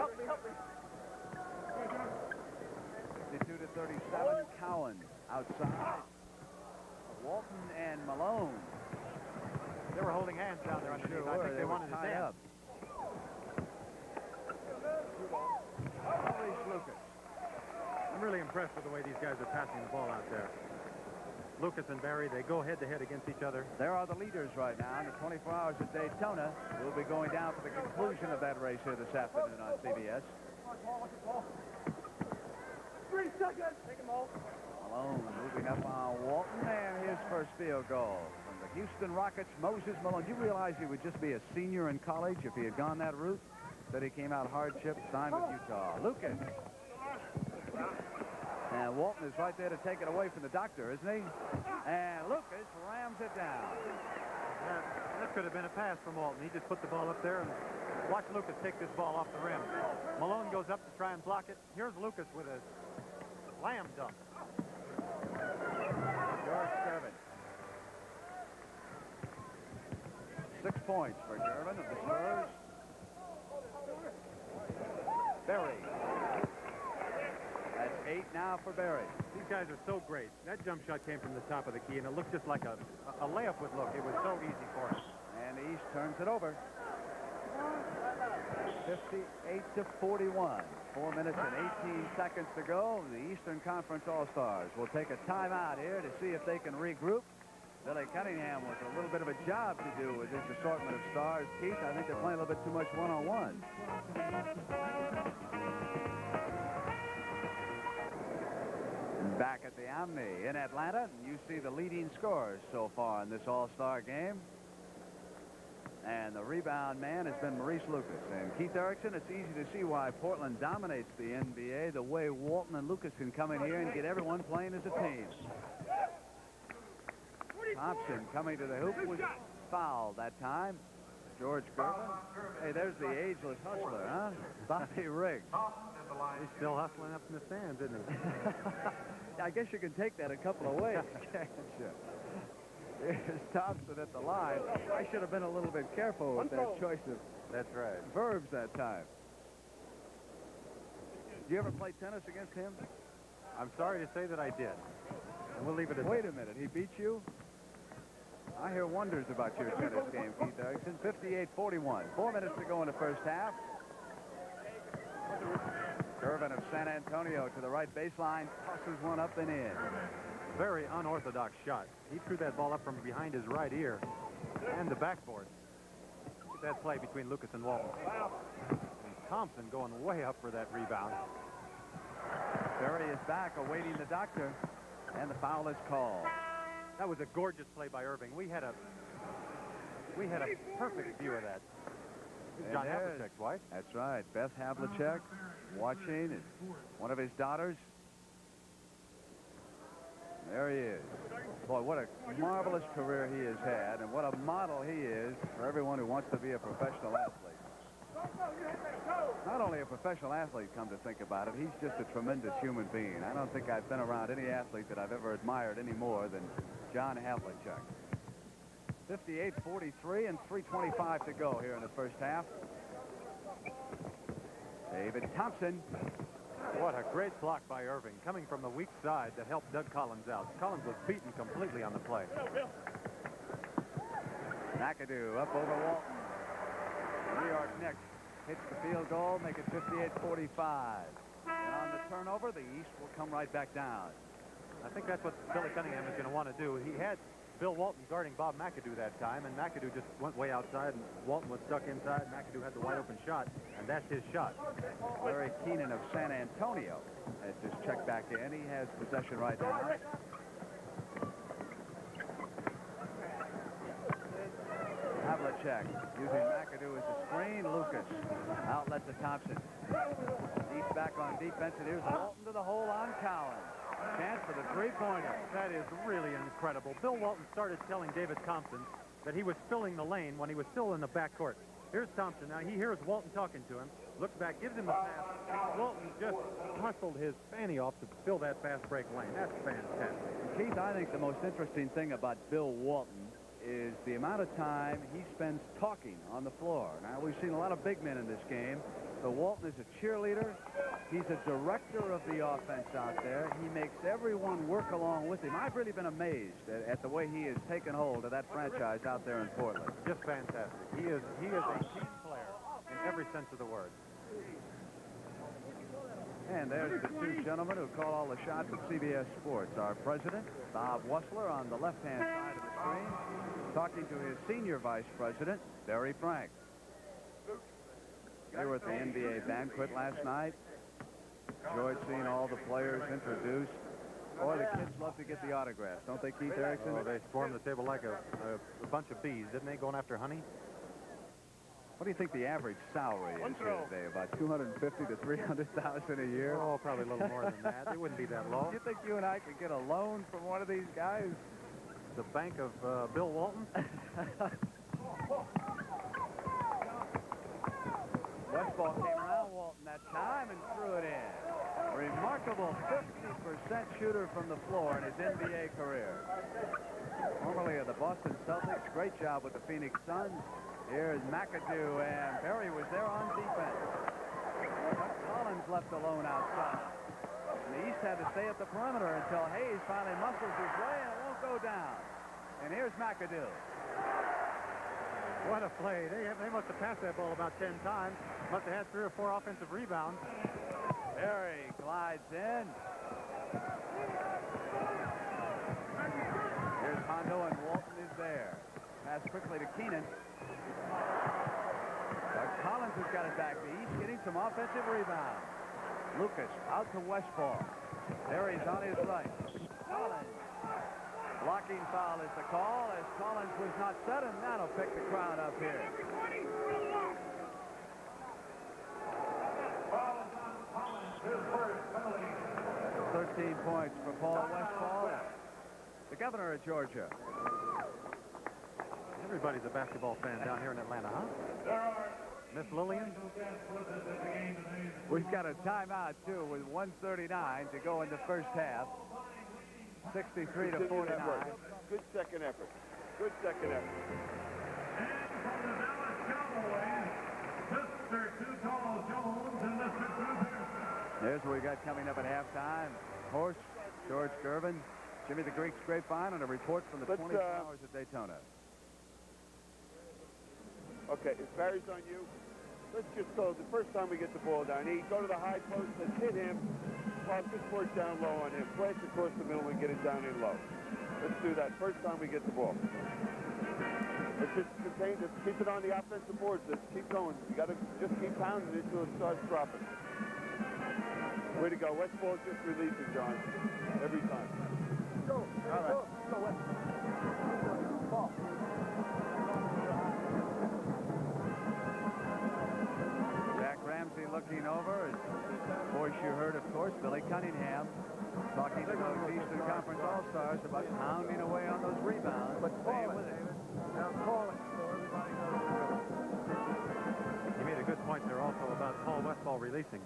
52-37, Cowan outside. Walton and Malone. They were holding hands down there underneath. Sure I were. think they wanted to tied dance. up. Maurice Lucas. I'm really impressed with the way these guys are passing the ball out there. Lucas and Barry, they go head-to-head against each other. There are the leaders right now in the 24 Hours of Daytona. We'll be going down for the conclusion of that race here this afternoon on CBS. 3 seconds. Take him off. Malone moving up on Walton, and his first field goal from the Houston Rockets. Moses Malone. Do you realize he would just be a senior in college if he had gone that route? That he came out hardship, signed with Utah. Lucas. And Walton is right there to take it away from the doctor, isn't he? And Lucas rams it down. That could have been a pass from Walton. He just put the ball up there, and watch Lucas take this ball off the rim. Malone goes up to try and block it. Here's Lucas with a slam dunk. George Gervin. 6 points for Gervin of the Spurs. Barry. That's 8 now for Barry. These guys are so great. That jump shot came from the top of the key, and it looked just like a layup would look. It was so easy for him. And the East turns it over. 58-41. 4 minutes and 18 seconds to go. The Eastern Conference All-Stars will take a timeout here to see if they can regroup. Billy Cunningham with a little bit of a job to do with this assortment of stars. Keith, I think they're playing a little bit too much one-on-one. Back at the Omni in Atlanta, you see the leading scorers so far in this All-Star game. And the rebound man has been Maurice Lucas. And Keith Erickson, it's easy to see why Portland dominates the NBA, the way Walton and Lucas can come in here and get everyone playing as a team. Thompson coming to the hoop was fouled that time. George Gervin. Hey, there's the ageless hustler, huh? Bobby Riggs. He's still hustling up in the stands, isn't he? I guess you can take that a couple of ways, can't you? Here's Thompson at the line. I should have been a little bit careful with that choice of That's right. verbs that time. Did you ever play tennis against him? I'm sorry to say that I did. And we'll leave it at Wait that. a minute. He beat you? I hear wonders about your tennis game, Keith Erickson. 58-41. 4 minutes to go in the first half. Gervin of San Antonio to the right baseline. Tosses one up and in. Very unorthodox shot. He threw that ball up from behind his right ear and the backboard. Look at that play between Lucas and Walton. And Thompson going way up for that rebound. Barry is back awaiting the doctor, and the foul is called. That was a gorgeous play by Irving. We had a perfect view of that. This is And John there's- Havlicek's wife. That's right. Beth Havlicek watching, and one of his daughters. There he is. Boy, what a marvelous career he has had, and what a model he is for everyone who wants to be a professional athlete. Not only a professional athlete, come to think about it, he's just a tremendous human being. I don't think I've been around any athlete that I've ever admired any more than John Havlicek. 58-43 and 3:25 to go here in the first half. David Thompson. What a great block by Irving, coming from the weak side that helped Doug Collins out. Collins was beaten completely on the play. McAdoo up over Walton. New York Knicks hits the field goal, make it 58-45. And on the turnover, the East will come right back down. I think that's what Billy Cunningham is going to want to do. He had Bill Walton guarding Bob McAdoo that time, and McAdoo just went way outside, and Walton was stuck inside. McAdoo had the wide open shot, and that's his shot. Larry Keenan of San Antonio has just checked back in. He has possession right now. Havlicek using McAdoo as a screen. Lucas outlet to Thompson. East back on defense, and here's Walton to the hole on Cowan. Chance for the three-pointer. That is really incredible. Bill Walton started telling David Thompson that he was filling the lane when he was still in the backcourt. Here's Thompson. Now he hears Walton talking to him. Looks back, gives him the pass. Walton just hustled his fanny off to fill that fast break lane. That's fantastic. Keith, I think the most interesting thing about Bill Walton is the amount of time he spends talking on the floor. Now, we've seen a lot of big men in this game, but Walton is a cheerleader. He's a director of the offense out there. He makes everyone work along with him. I've really been amazed at the way he has taken hold of that franchise out there in Portland. Just fantastic. He is a team player in every sense of the word. And there's the two gentlemen who call all the shots at CBS Sports. Our president, Bob Wussler, on the left-hand side of the screen, talking to his senior vice president, Barry Frank. They were at the NBA banquet last night. Enjoyed seeing all the players introduced. Boy, the kids love to get the autographs, don't they, Keith Erickson? Oh, they swarmed the table like a bunch of bees, didn't they, going after honey? What do you think the average salary is here today? About $250,000 to $300,000 a year? Oh, probably a little more than that. It wouldn't be that low. You think you and I could get a loan from one of these guys? The bank of Bill Walton? Westball came around Walton that time and threw it in. Remarkable 50% shooter from the floor in his NBA career. Formerly of the Boston Celtics. Great job with the Phoenix Suns. Here's McAdoo, and Perry was there on defense. But Collins left alone outside. And the East had to stay at the perimeter until Hayes finally muscles his way, and it won't go down. And here's McAdoo. What a play. They must have passed that ball about 10 times. Must have had 3 or 4 offensive rebounds. Perry glides in. Here's Hondo, and Walton is there. Pass quickly to Keenan. Collins has got it back. The East getting some offensive rebounds. Lucas out to Westball. Perry's on his right. Collins. Blocking foul is the call, as Collins was not set, and that'll pick the crowd up here. 13 points for Paul Westball, the governor of Georgia. Everybody's a basketball fan down here in Atlanta, huh? Miss Lillian? We've got a timeout, too, with 1:39 to go in the first half. 63 to 49. Good second effort. Good second effort. There's what we got coming up at halftime. Horse, George Gervin, Jimmy the Greek's Grapevine, and a report from the 24 Hours of Daytona. Okay, if Barry's on you, let's just go. The first time we get the ball down, go to the high post, let's hit him. Well, just work down low on him. Flash across the middle and get it down in low. Let's do that first time we get the ball. Let's just contain this. Keep it on the offensive boards. Let's keep going. You got to just keep pounding it until it starts dropping. Way to go. Westball just releases, John. Every time. Go. All right. Go, West. Ball. Jack Ramsey looking over. Voice you heard, of course, Billy Cunningham talking to those Eastern Conference All-Stars about pounding away on those rebounds. But staying with it. Now call it so everybody knows. You made a good point there also about Paul Westball releasing.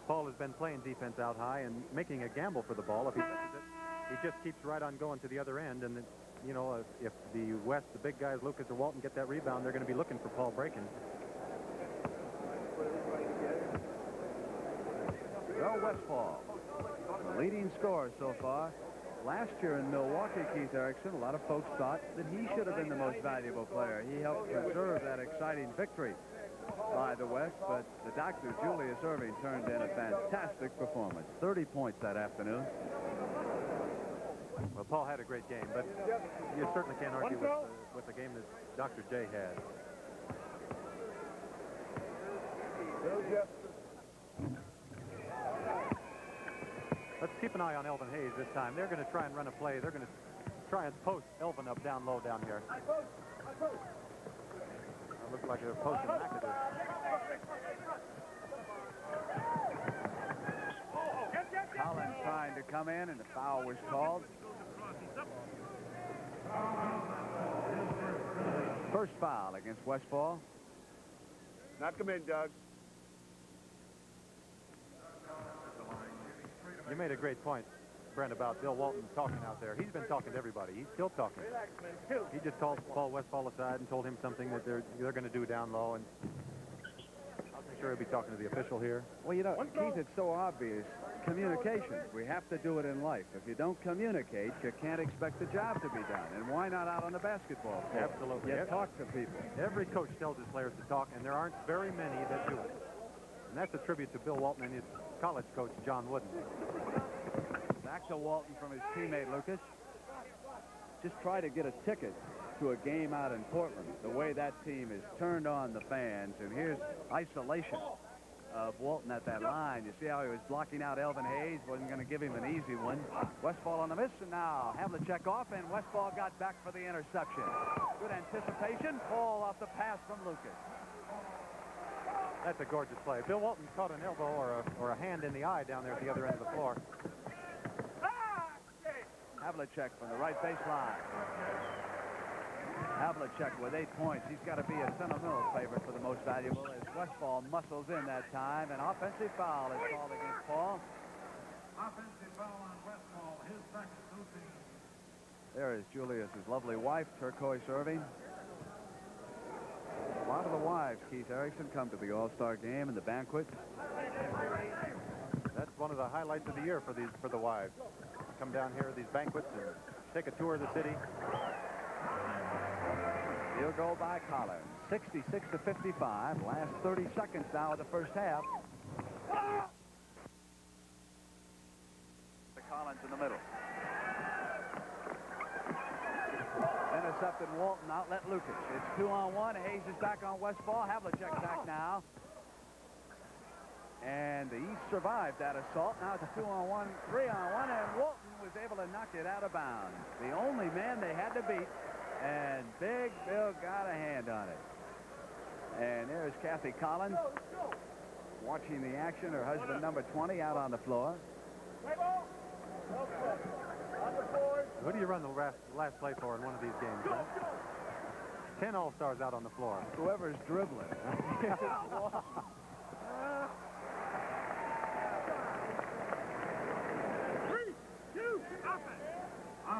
Paul has been playing defense out high and making a gamble for the ball. If he misses it, he just keeps right on going to the other end. And, you know, if the West, the big guys, Lucas or Walton, get that rebound, they're going to be looking for Paul breaking. Well, Westball, leading scorer so far. Last year in Milwaukee, Keith Erickson, a lot of folks thought that he should have been the most valuable player. He helped preserve that exciting victory by the West, but the doctor, Julius Erving, turned in a fantastic performance. 30 points that afternoon. Well, Paul had a great game, but you certainly can't argue with the game that Dr. J had. Let's keep an eye on Elvin Hayes this time. They're going to try and run a play. They're going to try and post Elvin up down low down here. It looks like they're posting McAdoo. Collins trying to come in, and the foul was called. First foul against Westball. Knock him in, Doug. You made a great point. Brent, about Bill Walton talking out there. He's been talking to everybody. He's still talking. He just called Paul Westphal aside and told him something that they're going to do down low, and I'm sure he'll be talking to the official here. Well, you know, Keith, it's so obvious. Communication. We have to do it in life. If you don't communicate, you can't expect the job to be done. And why not out on the basketball court? Absolutely. You talk to people. Every coach tells his players to talk, and there aren't very many that do it. And that's a tribute to Bill Walton and his college coach, John Wooden. Back to Walton from his teammate, Lucas. Just try to get a ticket to a game out in Portland. The way that team has turned on the fans, and here's isolation of Walton at that line. You see how he was blocking out Elvin Hayes, wasn't going to give him an easy one. Westphal on the miss, and now Havlicek off, and Westphal got back for the interception. Good anticipation. Ball off the pass from Lucas. That's a gorgeous play. Bill Walton caught an elbow or a hand in the eye down there at the other end of the floor. Havlicek from the right baseline. Havlicek with 8 points. He's got to be a sentimental favorite for the most valuable as Westphal muscles in that time. An offensive foul is called against Paul. Offensive foul on Westphal, his second, 2 teams. There is Julius's lovely wife, Turquoise Irving. A lot of the wives, Keith Erickson, come to the All-Star game and the banquet. That's one of the highlights of the year for the wives. Come down here at these banquets and take a tour of the city. Field goal by Collins. 66-55. Last 30 seconds now of the first half. To Collins in the middle. Intercepted Walton. Outlet Lucas. It's 2-on-1. Hayes is back on Westphal. Havlicek back now. And the East survived that assault. Now it's a 2-on-1, 3-on-1, and Walton was able to knock it out of bounds. The only man they had to beat, and Big Bill got a hand on it. And there's Kathy Collins watching the action. Her husband, number 20, out on the floor. Who do you run the last play for in one of these games, huh? 10 All-Stars out on the floor. Whoever's dribbling.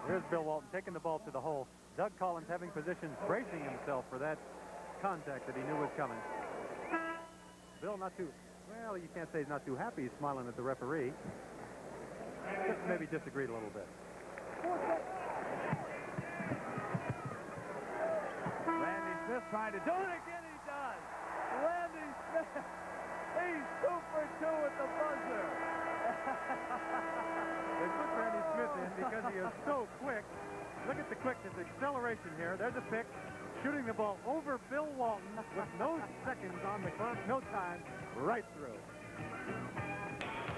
Here's Bill Walton taking the ball to the hole. Doug Collins having position, bracing himself for that contact that he knew was coming. Bill not too, well, you can't say he's not too happy. He's smiling at the referee. Just maybe disagreed a little bit. Randy Smith trying to do it again. He does. Randy Smith. He's 2 for 2 at the buzzer. They put Randy Smith in because he is so quick. Look at the quickness, acceleration here. There's a pick, shooting the ball over Bill Walton with no seconds on the clock, no time, right through.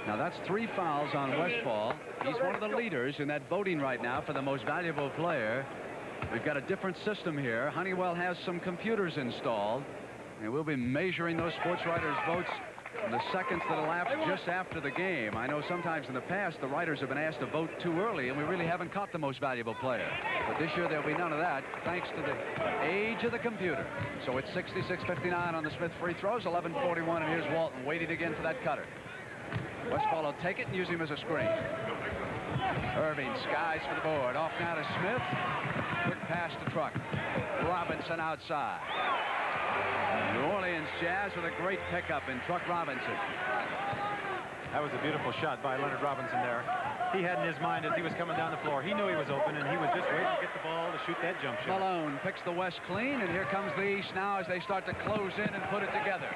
Now that's 3 fouls on Westphal. He's one of the leaders in that voting right now for the most valuable player. We've got a different system here. Honeywell has some computers installed, and we'll be measuring those sports writers' votes in the seconds that elapse just after the game. I know sometimes in the past the writers have been asked to vote too early, and we really haven't caught the most valuable player. But this year there'll be none of that, thanks to the age of the computer. So it's 66-59 on the Smith free throws, 11:41, and here's Walton waiting again for that cutter. Westphal will take it and use him as a screen. Irving skies for the board. Off now to Smith. Quick pass to Truck. Robinson outside. New Orleans Jazz with a great pickup in Truck Robinson. That was a beautiful shot by Leonard Robinson there. He had in his mind as he was coming down the floor, he knew he was open, and he was just waiting to get the ball to shoot that jump shot. Malone picks the West clean, and here comes the East now as they start to close in and put it together.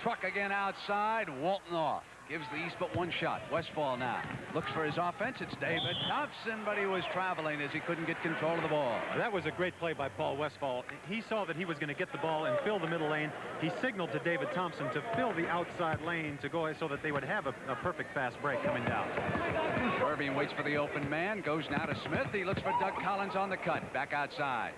Truck again outside, Walton off. Gives the East but one shot. Westphal now looks for his offense. It's David Thompson, but he was traveling as he couldn't get control of the ball. That was a great play by Paul Westphal. He saw that he was going to get the ball and fill the middle lane. He signaled to David Thompson to fill the outside lane to go so that they would have a perfect fast break coming down. Irving waits for the open man, goes now to Smith. He looks for Doug Collins on the cut. Back outside.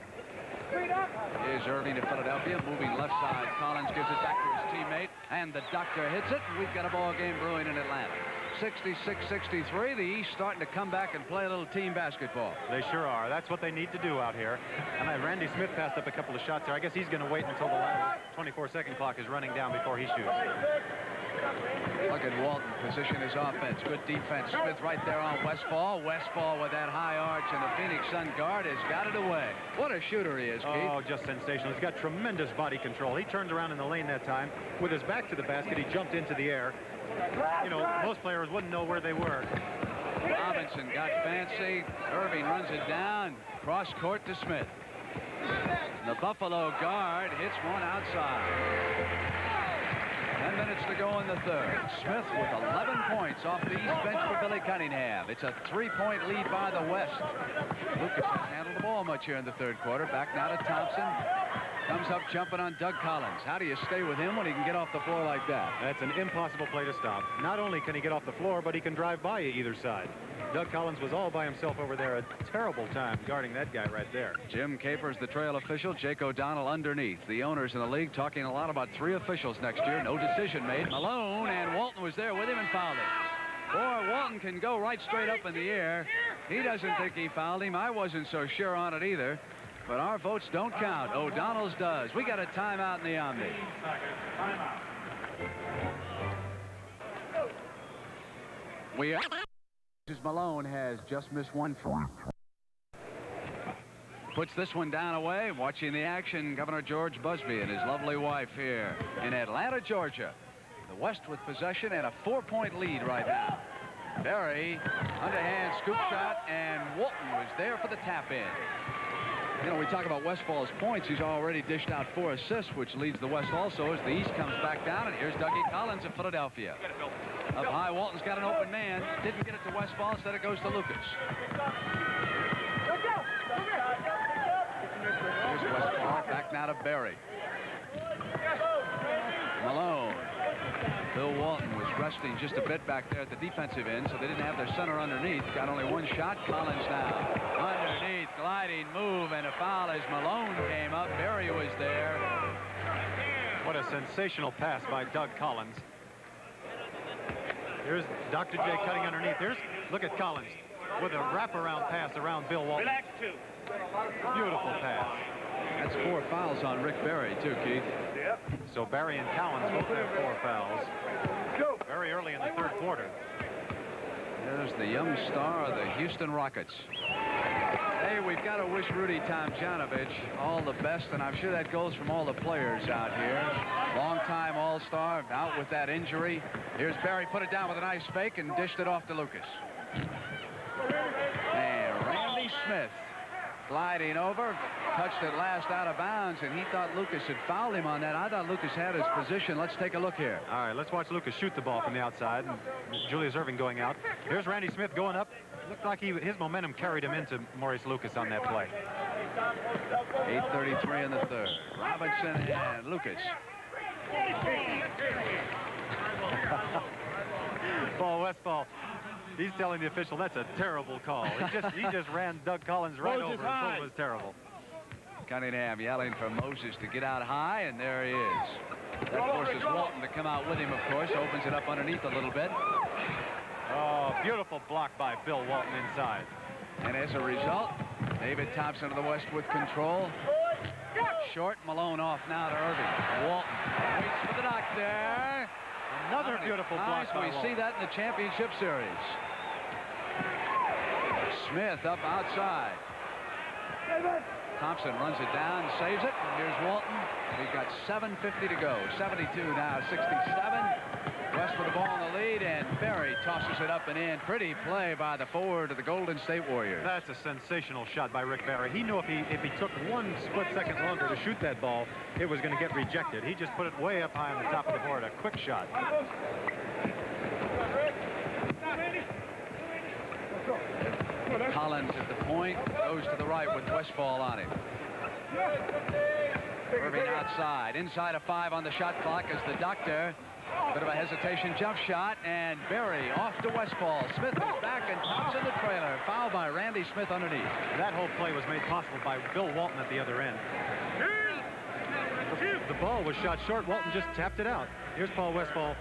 Here's Irving to Philadelphia, moving left side. Collins gives it back to his teammate, and the doctor hits it. We've got a ball game brewing in Atlanta. 66-63. The East starting to come back and play a little team basketball. They sure are. That's what they need to do out here. And Randy Smith passed up a couple of shots there. I guess he's going to wait until the last 24-second clock is running down before he shoots. Look at Walton position his offense. Good defense. Smith right there on Westfall. Westfall with that high arch, and the Phoenix Sun guard has got it away. What a shooter he is, Keith. Oh, just sensational. He's got tremendous body control. He turned around in the lane that time. With his back to the basket, he jumped into the air. You know, most players wouldn't know where they were. Robinson got fancy. Irving runs it down. Cross court to Smith. The Buffalo guard hits one outside. 10 minutes to go in the third. Smith with 11 points off the East bench for Billy Cunningham. It's a 3-point lead by the West. Lucas hasn't handled the ball much here in the third quarter. Back now to Thompson. Comes up jumping on Doug Collins. How do you stay with him when he can get off the floor like that? That's an impossible play to stop. Not only can he get off the floor, but he can drive by you either side. Doug Collins was all by himself over there. A terrible time guarding that guy right there. Jim Capers, the trail official. Jake O'Donnell underneath. The owners in the league talking a lot about 3 officials next year. No decision made. Malone, and Walton was there with him and fouled him. Boy, Walton can go right straight up in the air. He doesn't think he fouled him. I wasn't so sure on it either. But our votes don't count. O'Donnell's does. We got a timeout in the Omni. We are. Malone has just missed one free. Puts this one down away. Watching the action, Governor George Busby and his lovely wife here in Atlanta, Georgia. The West with possession and a 4-point lead right now. Berry, underhand scoop shot, and Walton was there for the tap in. You know, we talk about Westfall's points. He's already dished out 4 assists, which leads the West also as the East comes back down. And here's Dougie Collins of Philadelphia. Up high, Walton's got an open man. Didn't get it to Westfall. Instead it goes to Lucas. Here's Westfall. Back now to Berry. Malone. Bill Walton was resting just a bit back there at the defensive end, so they didn't have their center underneath. Got only one shot. Collins now. Underneath, gliding move, and a foul as Malone came up. Berry was there. What a sensational pass by Doug Collins. Here's Dr. J cutting underneath. Look at Collins with a wraparound pass around Bill Walton. Beautiful pass. That's 4 fouls on Rick Berry, too, Keith. Yep. So Berry and Collins both have 4 fouls. Very early in the third quarter. There's the young star of the Houston Rockets. Hey, we've got to wish Rudy Tomjanovich all the best, and I'm sure that goes from all the players out here. Long-time All-Star, out with that injury. Here's Berry, put it down with a nice fake and dished it off to Lucas. And Randy Smith gliding over, touched it last out of bounds, and he thought Lucas had fouled him on that. I thought Lucas had his position. Let's take a look here. All right, let's watch Lucas shoot the ball from the outside. And Julius Irving going out. Here's Randy Smith going up. Looked like his momentum carried him into Maurice Lucas on that play. 8:33 in the third. Robinson and Lucas. Paul Westfall. He's telling the official that's a terrible call. He just ran Doug Collins right over, and so it was terrible. Cunningham yelling for Moses to get out high, and there he is. That forces Walton to come out with him, of course. Opens it up underneath a little bit. Oh, beautiful block by Bill Walton inside. And as a result, David Thompson of the West with control. Short, Malone off now to Irving. Walton waits for the knock there. Another beautiful block by We see that in the championship series. Smith up outside. Thompson runs it down, saves it. And here's Walton. We've got 7:50 to go. 72 now, 67. West with the ball in the lead, and Berry tosses it up and in. Pretty play by the forward of the Golden State Warriors. That's a sensational shot by Rick Berry. He knew if he took 1 split second longer to shoot that ball, it was going to get rejected. He just put it way up high on the top of the board. A quick shot. Collins at the point, goes to the right with Westfall on him. Irving outside, inside of 5 on the shot clock as the doctor. Bit of a hesitation jump shot, and Berry off to Westfall. Smith is back, and Thompson the trailer. Foul by Randy Smith underneath. That whole play was made possible by Bill Walton at the other end. The ball was shot short. Walton just tapped it out. Here's Paul Westfall.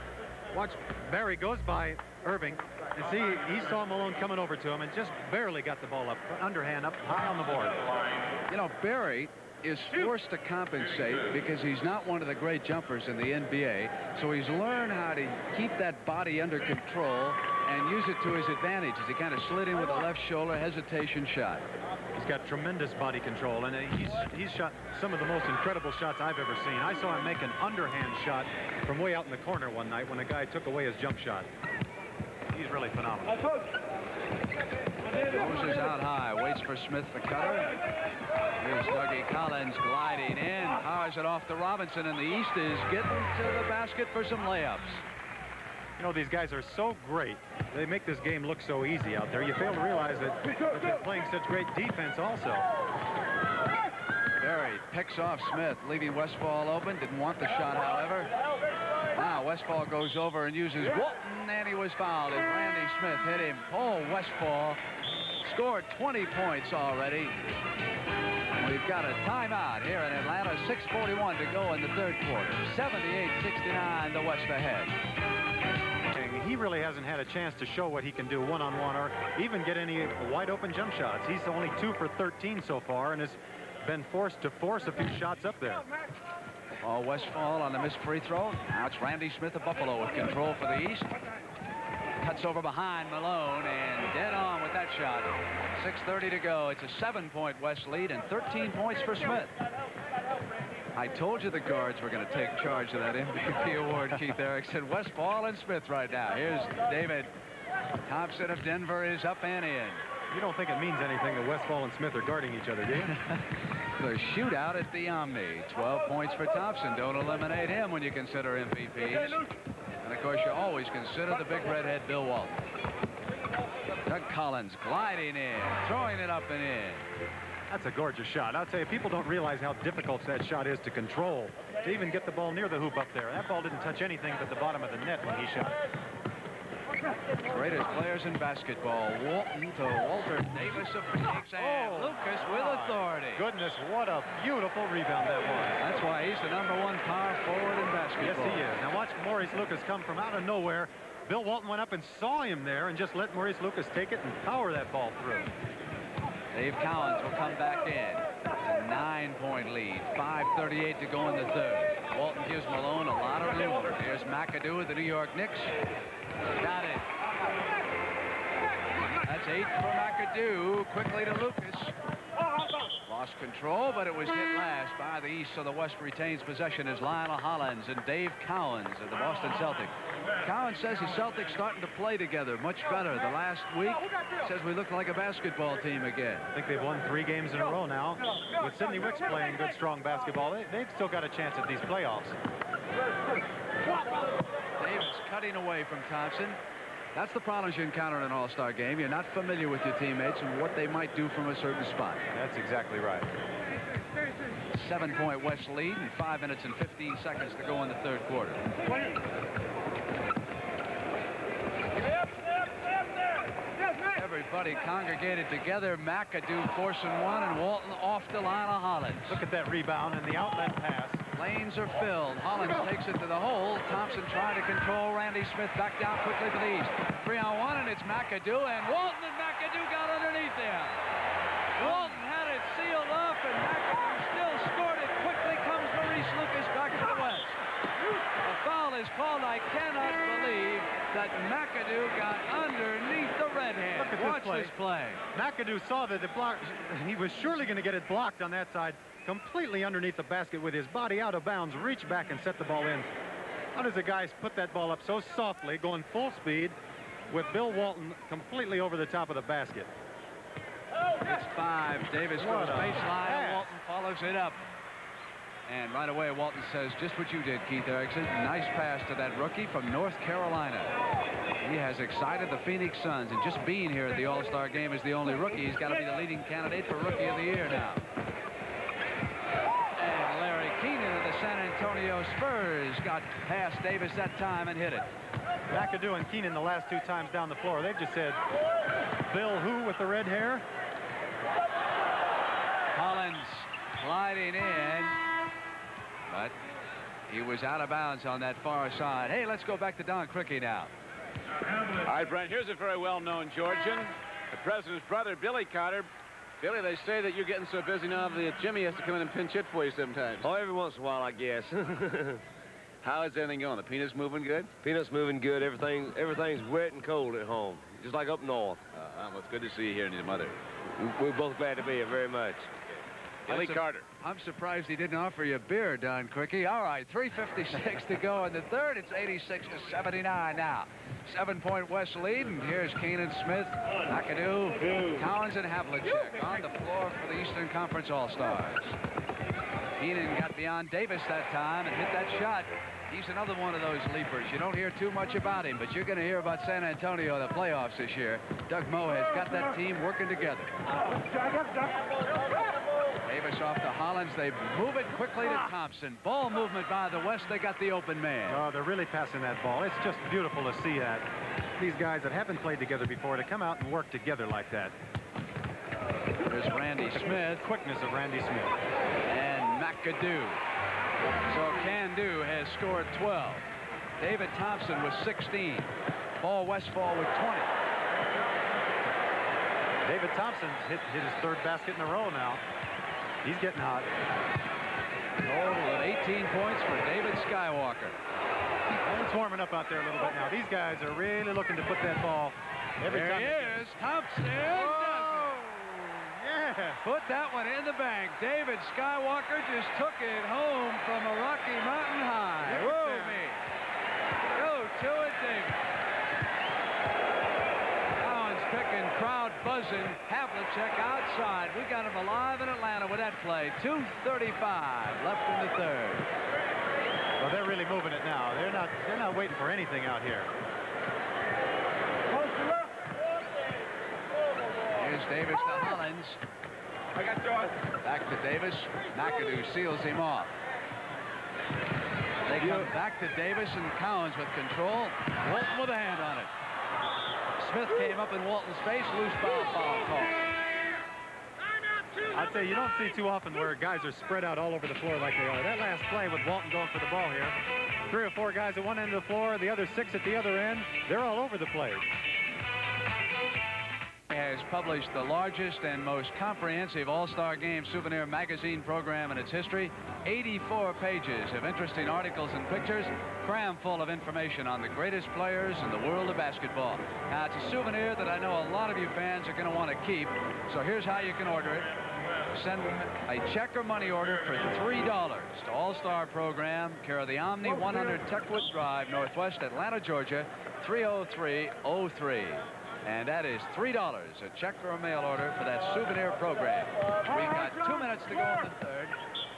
Watch, Berry goes by Irving, and see, he saw Malone coming over to him and just barely got the ball up, underhand up high on the board. You know, Berry is forced to compensate because he's not one of the great jumpers in the NBA. So he's learned how to keep that body under control and use it to his advantage as he kind of slid in with a left shoulder hesitation shot. He's got tremendous body control, and he's shot some of the most incredible shots I've ever seen. I saw him make an underhand shot from way out in the corner one night when a guy took away his jump shot. He's really phenomenal. Moses out high, waits for Smith the cutter. Here's Dougie Collins gliding in, powers it off to Robinson, and the East is getting to the basket for some layups. You know, these guys are so great. They make this game look so easy out there. You fail to realize that they're playing such great defense also. Berry picks off Smith, leaving Westfall open. Didn't want the shot, however. Now Westfall goes over and uses Walton, and he was fouled as Randy Smith hit him. Oh, Westfall scored 20 points already. We've got a timeout here in Atlanta. 6:41 to go in the third quarter. 78-69, the West ahead. He really hasn't had a chance to show what he can do one-on-one or even get any wide-open jump shots. He's only 2 for 13 so far and has been forced to force a few shots up there. Oh, Westfall on the missed free throw. Now it's Randy Smith of Buffalo with control for the East. Cuts over behind Malone and dead on with that shot. 6:30 to go. It's a 7-point West lead and 13 points for Smith. I told you the guards were going to take charge of that MVP award, Keith Erickson. Westfall and Smith right now. Here's David Thompson of Denver is up and in. You don't think it means anything that Westfall and Smith are guarding each other, do you? The shootout at the Omni. 12 points for Thompson. Don't eliminate him when you consider MVPs. And, of course, you always consider the big redhead Bill Walton. Doug Collins gliding in, throwing it up and in. That's a gorgeous shot. I'll tell you, people don't realize how difficult that shot is to control, to even get the ball near the hoop up there. That ball didn't touch anything but the bottom of the net when he shot. Greatest players in basketball. Walton to Walter Davis of Phoenix, and Lucas with authority. Goodness, what a beautiful rebound that was. That's why he's the #1 power forward in basketball. Yes, he is. Now watch Maurice Lucas come from out of nowhere. Bill Walton went up and saw him there and just let Maurice Lucas take it and power that ball through. Dave Cowens will come back in. It's a 9-point lead. 5:38 to go in the third. Walton gives Malone a lot of room. Here's McAdoo with the New York Knicks. Got it. That's 8 for McAdoo. Quickly to Lucas. Lost control, but it was hit last by the East, so the West retains possession as Lionel Hollins and Dave Cowens of the Boston Celtics. Cowens says the Celtics starting to play together much better. The last week says we look like a basketball team again. I think they've won 3 games in a row now. With Sidney Wicks playing good, strong basketball, they've still got a chance at these playoffs. Davis cutting away from Thompson. That's the problems you encounter in an all-star game. You're not familiar with your teammates and what they might do from a certain spot. That's exactly right. 7-point West lead and 5 minutes and 15 seconds to go in the third quarter. Everybody congregated together. McAdoo forcing one and Walton off to Lionel Hollins. Look at that rebound and the outlet pass. Lanes are filled. Hollins takes it to the hole. Thompson trying to control Randy Smith. Back down quickly for the East. 3-on-1, and it's McAdoo, and Walton and McAdoo got underneath him. Walton had it sealed up, and McAdoo still scored it. Quickly comes Maurice Lucas back to the West. A foul is called. I cannot believe that McAdoo got underneath the redhead. Look at Watch this play. McAdoo saw that the block, he was surely going to get it blocked on that side, completely underneath the basket with his body out of bounds, reach back and set the ball in. How does the guy put that ball up so softly, going full speed, with Bill Walton completely over the top of the basket? It's 5. Davis goes baseline. Walton follows it up. And right away, Walton says just what you did, Keith Erickson. Nice pass to that rookie from North Carolina. He has excited the Phoenix Suns, and just being here at the All-Star game as the only rookie, he's got to be the leading candidate for Rookie of the Year now. And Larry Keenan of the San Antonio Spurs got past Davis that time and hit it. McAdoo and Keenan the last 2 times down the floor. They've just said, Bill who with the red hair? Collins gliding in. But he was out of bounds on that far side. Hey, let's go back to Don Criqui now. All right, Brent, here's a very well-known Georgian. The president's brother, Billy Carter, Billy, they say that you're getting so busy now that Jimmy has to come in and pinch hit for you sometimes. Oh, every once in a while, I guess. How is everything going? The peanuts moving good? Peanuts moving good. Everything's wet and cold at home, just like up north. Well, it's good to see you here and your mother. We're both glad to be here very much. Billy Carter. I'm surprised he didn't offer you a beer, Don Quickie. All right, 3:56 to go in the third. It's 86-79 now. 7-point West lead, and here's Keenan Smith, McAdoo, Collins, and Havlicek on the floor for the Eastern Conference All-Stars. Keenan got beyond Davis that time and hit that shot. He's another one of those leapers. You don't hear too much about him, but you're going to hear about San Antonio in the playoffs this year. Doug Moe has got that team working together. Davis off to Hollins. They move it quickly to Thompson. Ball movement by the West. They got the open man. Oh, they're really passing that ball. It's just beautiful to see that. These guys that haven't played together before to come out and work together like that. There's Randy Smith. Quickness of Randy Smith. And McAdoo. So Can-Do has scored 12. David Thompson with 16. Paul Westphal with 20. David Thompson hit his third basket in a row now. He's getting hot. Total of 18 points for David Skywalker. It's warming up out there a little bit now. These guys are really looking to put that ball every there time. There he is. Thompson does it. Yeah. Put that one in the bank. David Skywalker just took it home from a Rocky Mountain high. Whoa, me. Go to it, David. Collins picking, crowd buzzing. Havlicek outside. We got him alive in Atlanta with that play. 2:35 left in the third. Well, they're really moving it now. They're not waiting for anything out here. Here's Davis to Hollins. I got George. Back to Davis. McAdoo seals him off. They come back to Davis and Collins with control. Walton with a hand on it. Smith came up in Walton's face. Loose foul call. I'd say you don't see too often where guys are spread out all over the floor like they are. That last play with Walton going for the ball here. 3 or 4 guys at one end of the floor, the other 6 at the other end. They're all over the place. Has published the largest and most comprehensive All-Star Game souvenir magazine program in its history. 84 pages of interesting articles and pictures, crammed full of information on the greatest players in the world of basketball. Now, it's a souvenir that I know a lot of you fans are going to want to keep, so here's how you can order it. Send a check or money order for $3 to All-Star Program, care of the Omni 100 Techwood Drive, Northwest Atlanta, Georgia, 30303. And that is $3, a check or a mail order for that souvenir program. We've got 2 minutes to go in the third.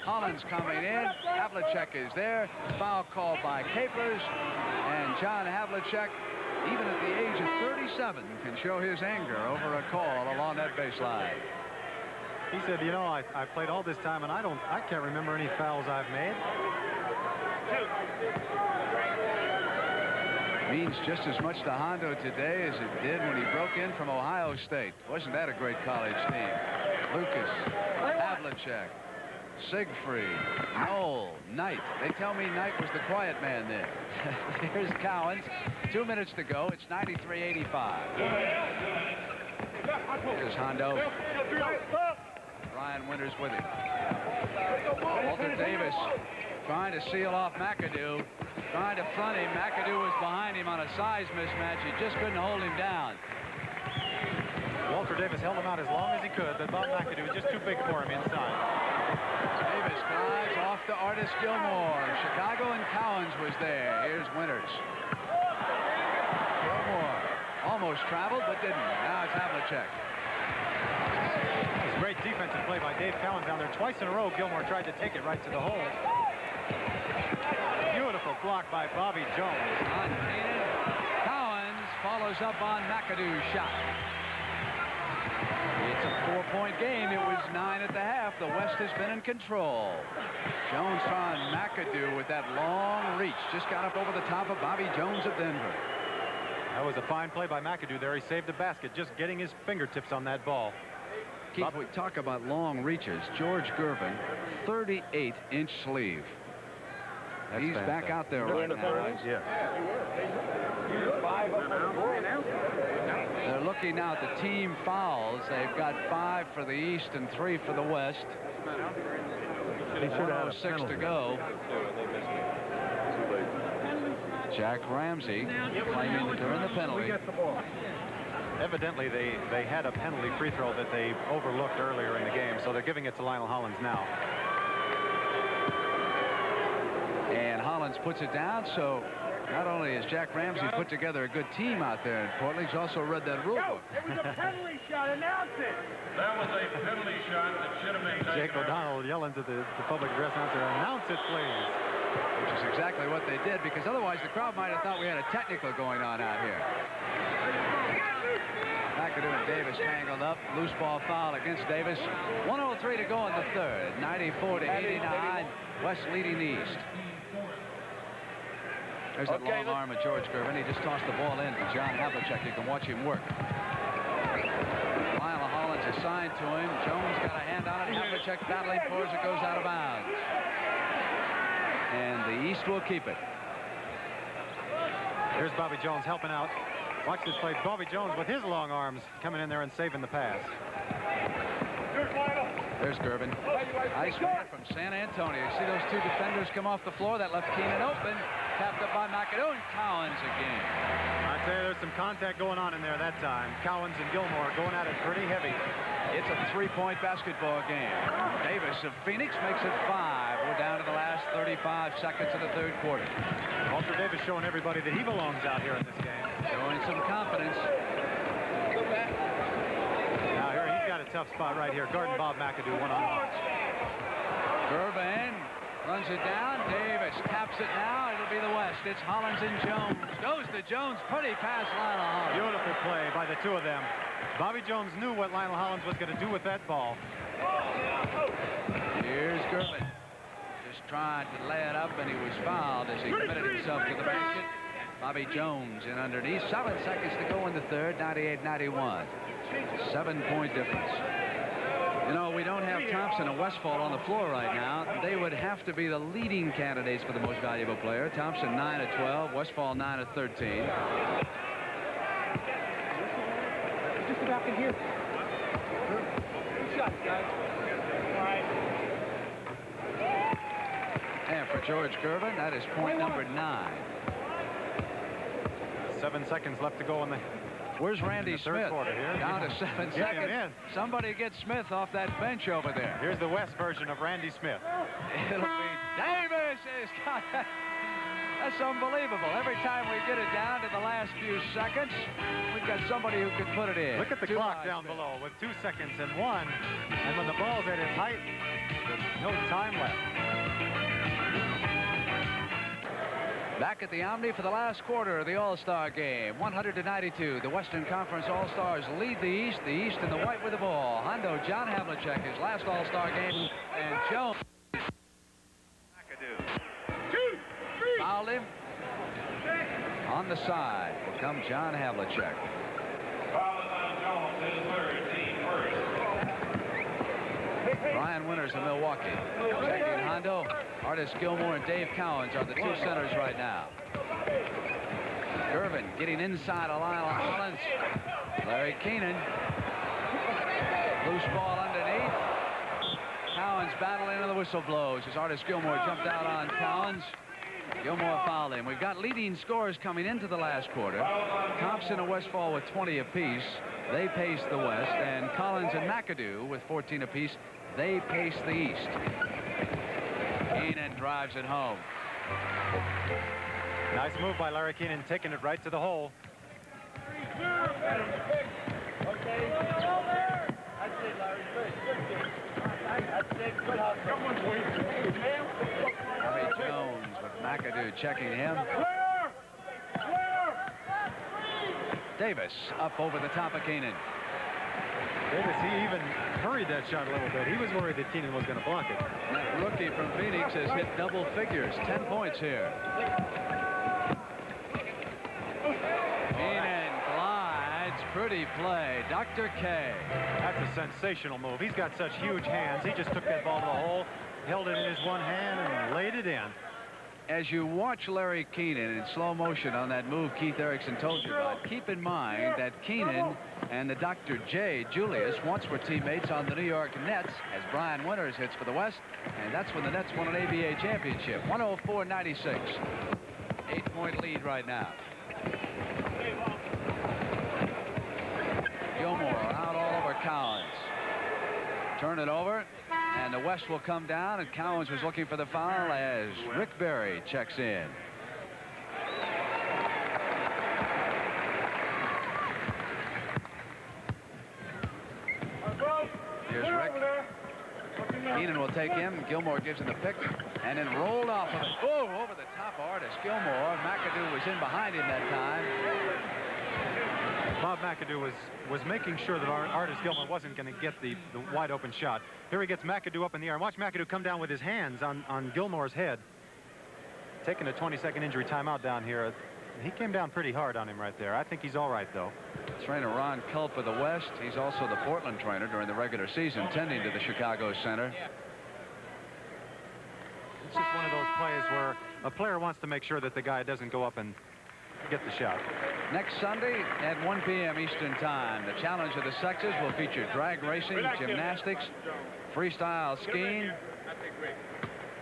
Hollins coming in. Havlicek is there. Foul called by Capers. And John Havlicek, even at the age of 37, can show his anger over a call along that baseline. He said, you know, I played all this time and I can't remember any fouls I've made. Means just as much to Hondo today as it did when he broke in from Ohio State. Wasn't that a great college team? Lucas, Havlicek, Siegfried, Knoll, Knight. They tell me Knight was the quiet man there. Here's Cowens. 2 minutes to go. It's 93-85. Here's Hondo. Brian Winters with him. Walter Davis trying to seal off McAdoo. Trying to front him. McAdoo was behind him on a size mismatch. He just couldn't hold him down. Walter Davis held him out as long as he could, but Bob McAdoo was just too big for him inside. Davis drives off to Artis Gilmore. Chicago and Cowens was there. Here's Winters. Gilmore almost traveled, but didn't. Now it's Havlicek. It's great defensive play by Dave Cowens down there. Twice in a row, Gilmore tried to take it right to the hole. Beautiful block by Bobby Jones. On Keenan. Cowens follows up on McAdoo's shot. It's a 4-point game. It was 9 at the half. The West has been in control. Jones trying McAdoo with that long reach. Just got up over the top of Bobby Jones of Denver. That was a fine play by McAdoo there. He saved the basket, just getting his fingertips on that ball. Keith, we talk about long reaches. George Gervin, 38-inch sleeve. That's He's fantastic. back out there right now. Yeah. They're We're looking now at the team fouls. They've got 5 for the East and 3 for the West. He should have 1:06 to go. Jack Ramsey claiming to earn the penalty. Evidently, they had a penalty free throw that they overlooked earlier in the game, so they're giving it to Lionel Hollins now. And Hollins puts it down, so not only has Jack Ramsey put together a good team out there in Portland, he's also read that rule book. It was a penalty shot. Announce it. That was a penalty shot that should have been taken. Jake O'Donnell yelling to the public address announcer, "Announce it, please." Which is exactly what they did, because otherwise the crowd might have thought we had a technical going on out here. McAdoo and Davis tangled up. Loose ball foul against Davis. 1:03 to go in the third. 94-89. West leading the East. There's that long arm of George Gervin. He just tossed the ball in to John Havlicek. You can watch him work. Lionel Hollins assigned to him. Jones got a hand on it. Havlicek battling for it as it goes out of bounds. And the East will keep it. Here's Bobby Jones helping out. Watch this play. Bobby Jones with his long arms coming in there and saving the pass. There's Gervin. Nice man from San Antonio. You see those two defenders come off the floor. That left Keenan open. Tapped up by McAdoo and Cowens again. I tell you, there's some contact going on in there that time. Cowens and Gilmore going at it pretty heavy. It's a 3-point basketball game. Davis of Phoenix makes it 5. We're down to the last 35 seconds of the third quarter. Walter Davis showing everybody that he belongs out here in this game. Showing some confidence. Now here he's got a tough spot right here. Guarding Bob McAdoo one-on-one. Gervin runs it down. Davis taps it now. It'll be the West. It's Hollins and Jones. Goes to Jones. Pretty pass, Lionel Hollins. Beautiful play by the two of them. Bobby Jones knew what Lionel Hollins was going to do with that ball. Here's Gervin. Just trying to lay it up, and he was fouled as he committed himself to the basket. Bobby Jones in underneath. 7 seconds to go in the third. 98-91. 7-point difference. You know, we don't have Thompson and Westfall on the floor right now. They would have to be the leading candidates for the most valuable player. Thompson 9 of 12, Westfall 9 of 13. Just about in here. Good shots, guys. All right. And for George Gervin, that is point number 9. 7 seconds left to go in the Where's Randy Smith? Here. Down to 7 seconds. Somebody get Smith off that bench over there. Here's the West version of Randy Smith. It'll be Davis. That's unbelievable. Every time we get it down to the last few seconds, we've got somebody who can put it in. Look at the clock down below with 2 seconds and 1. And when the ball's at its height, there's no time left. Back at the Omni for the last quarter of the All-Star game. 100-92. The Western Conference All-Stars lead the East. The East in the white with the ball. Hondo, John Havlicek, his last All-Star game. And Jones. McAdoo. Fouled him. On the side will come John Havlicek. Brian Winters of Milwaukee. Taking Hondo. Artis Gilmore and Dave Cowens are the two centers right now. Gervin getting inside of Lionel Hollins. Larry Keenan. Loose ball underneath. Cowens battling and the whistle blows as Artis Gilmore jumped out on Cowens. Gilmore fouled him. We've got leading scorers coming into the last quarter. Thompson and Westfall with 20 apiece. They pace the West. And Collins and McAdoo with 14 apiece. They pace the East. Keenan drives it home. Nice move by Larry Keenan, taking it right to the hole. Bobby Jones with McAdoo checking him. Davis up over the top of Keenan. Davis, he even hurried that shot a little bit. He was worried that Keenan was going to block it. That rookie from Phoenix has hit double figures. 10 points here. Keenan glides. Pretty play. Dr. K. That's a sensational move. He's got such huge hands. He just took that ball to the hole, held it in his one hand, and laid it in. as you watch Larry Keenan in slow motion on that move Keith Erickson told you about, keep in mind that Keenan and the Dr. J. Julius once were teammates on the New York Nets as Brian Winters hits for the West, and that's when the Nets won an ABA championship. 104-96. 8-point lead right now. Gilmore out all over Cowens. Turn it over, and the West will come down, and Cowens was looking for the foul as Rick Barry checks in. Here's Rick. Keenan will take him. Gilmore gives him the pick, and then rolled off of it. Oh, over the top of Artis Gilmore. McAdoo was in behind him that time. Bob McAdoo was making sure that Artis Gilmore wasn't going to get the wide open shot. Here he gets McAdoo up in the air. And watch McAdoo come down with his hands on Gilmore's head. Taking a 20-second injury timeout down here. He came down pretty hard on him right there. I think he's all right, though. Trainer Ron Culp of the West. He's also the Portland trainer during the regular season, tending to the Chicago Center. It's just one of those plays where a player wants to make sure that the guy doesn't go up and get the shot. Next Sunday at 1 p.m. Eastern Time, the Challenge of the Sexes will feature drag racing, gymnastics, freestyle skiing.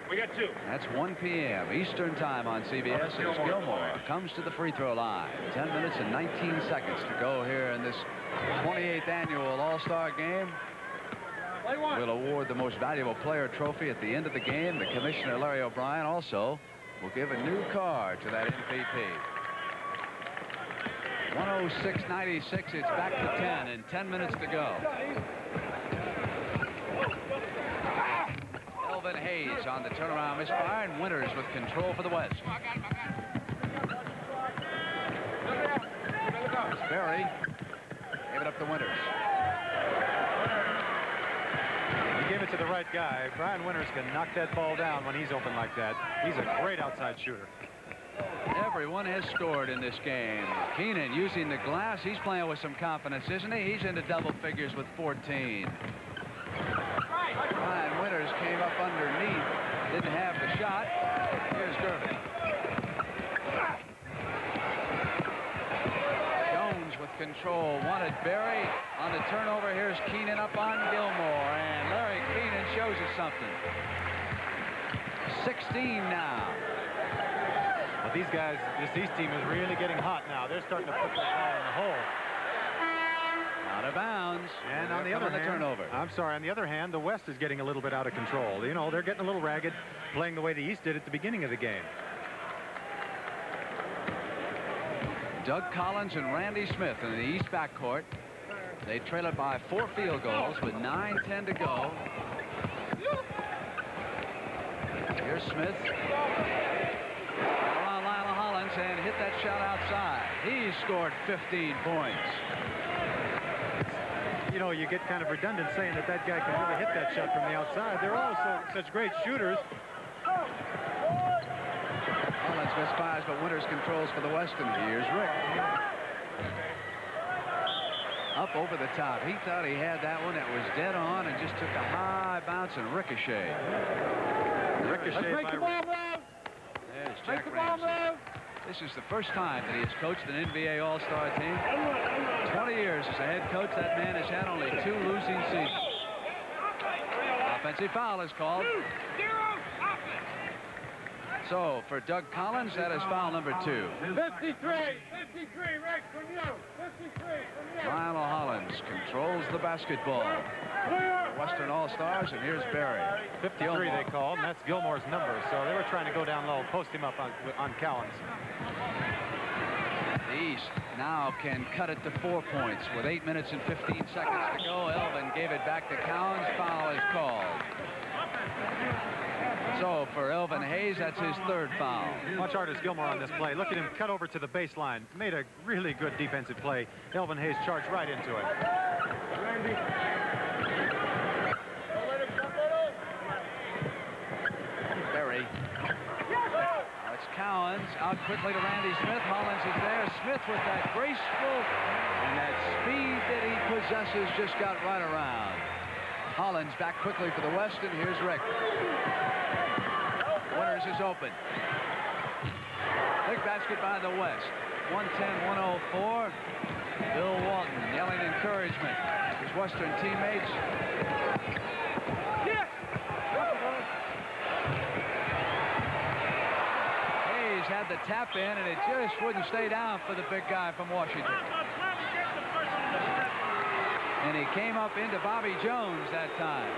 We got 2. That's 1 p.m. Eastern Time on CBS as Gilmore comes to the free throw line. 10 minutes and 19 seconds to go here in this 28th annual All-Star Game. We'll award the most valuable player trophy at the end of the game. The Commissioner, Larry O'Brien, also will give a new card to that MVP. 106-96, it's back to 10 and 10 minutes to go. Elvin Hayes on the turnaround misfire, and Winters with control for the West. Barry gave it up to Winters. He gave it to the right guy. Brian Winters can knock that ball down when he's open like that. He's a great outside shooter. Everyone has scored in this game. Keenan using the glass. He's playing with some confidence, isn't he? He's into double figures with 14. Brian Winters came up underneath. Didn't have the shot. Here's Gervin. Jones with control. Wanted Barry on the turnover. Here's Keenan up on Gilmore. And Larry Keenan shows us something. 16 now. Well, these guys, this East team is really getting hot now. They're starting to put that ball in the hole. Out of bounds. And on the other hand, turnover. I'm sorry, on the other hand, the West is getting a little bit out of control. You know, they're getting a little ragged, playing the way the East did at the beginning of the game. Doug Collins and Randy Smith in the East backcourt. They trail it by 4 field goals with 9:10 to go. Here's Smith. Around Lionel Hollins and hit that shot outside. He scored 15 points. You know, you get kind of redundant saying that guy can really hit that shot from the outside. They're all such great shooters. Hollins misfires, but Winters controls for the West, and here's Rick. Up over the top. He thought he had that one that was dead on and just took a high bounce and ricochet. Ricochet by Rick. There's Jack Ramsey. This is the first time that he has coached an NBA All-Star team. 20 years as a head coach, that man has had only 2 losing seasons. Offensive foul is called. So for Doug Collins, that is foul number 2. 53, Rick, from you. 53 from you. Lionel Hollins controls the basketball. The Western All-Stars, and here's Barry. 53 they called, and that's Gilmore's number. So they were trying to go down low, post him up on Cowens. The East now can cut it to 4 points with 8 minutes and 15 seconds to go. Elvin gave it back to Cowens. Foul is called. So for Elvin Hayes, that's his 3rd foul. Watch Artis Gilmore on this play. Look at him cut over to the baseline. Made a really good defensive play. Elvin Hayes charged right into it. Barry. Now it's Cowens out quickly to Randy Smith. Hollins is there. Smith with that graceful and that speed that he possesses just got right around. Hollins back quickly for the West, and here's Rick. Winters is open. Big basket by the West. 110-104. Bill Walton yelling encouragement. His Western teammates. Hayes had the tap in, and it just wouldn't stay down for the big guy from Washington. And he came up into Bobby Jones that time.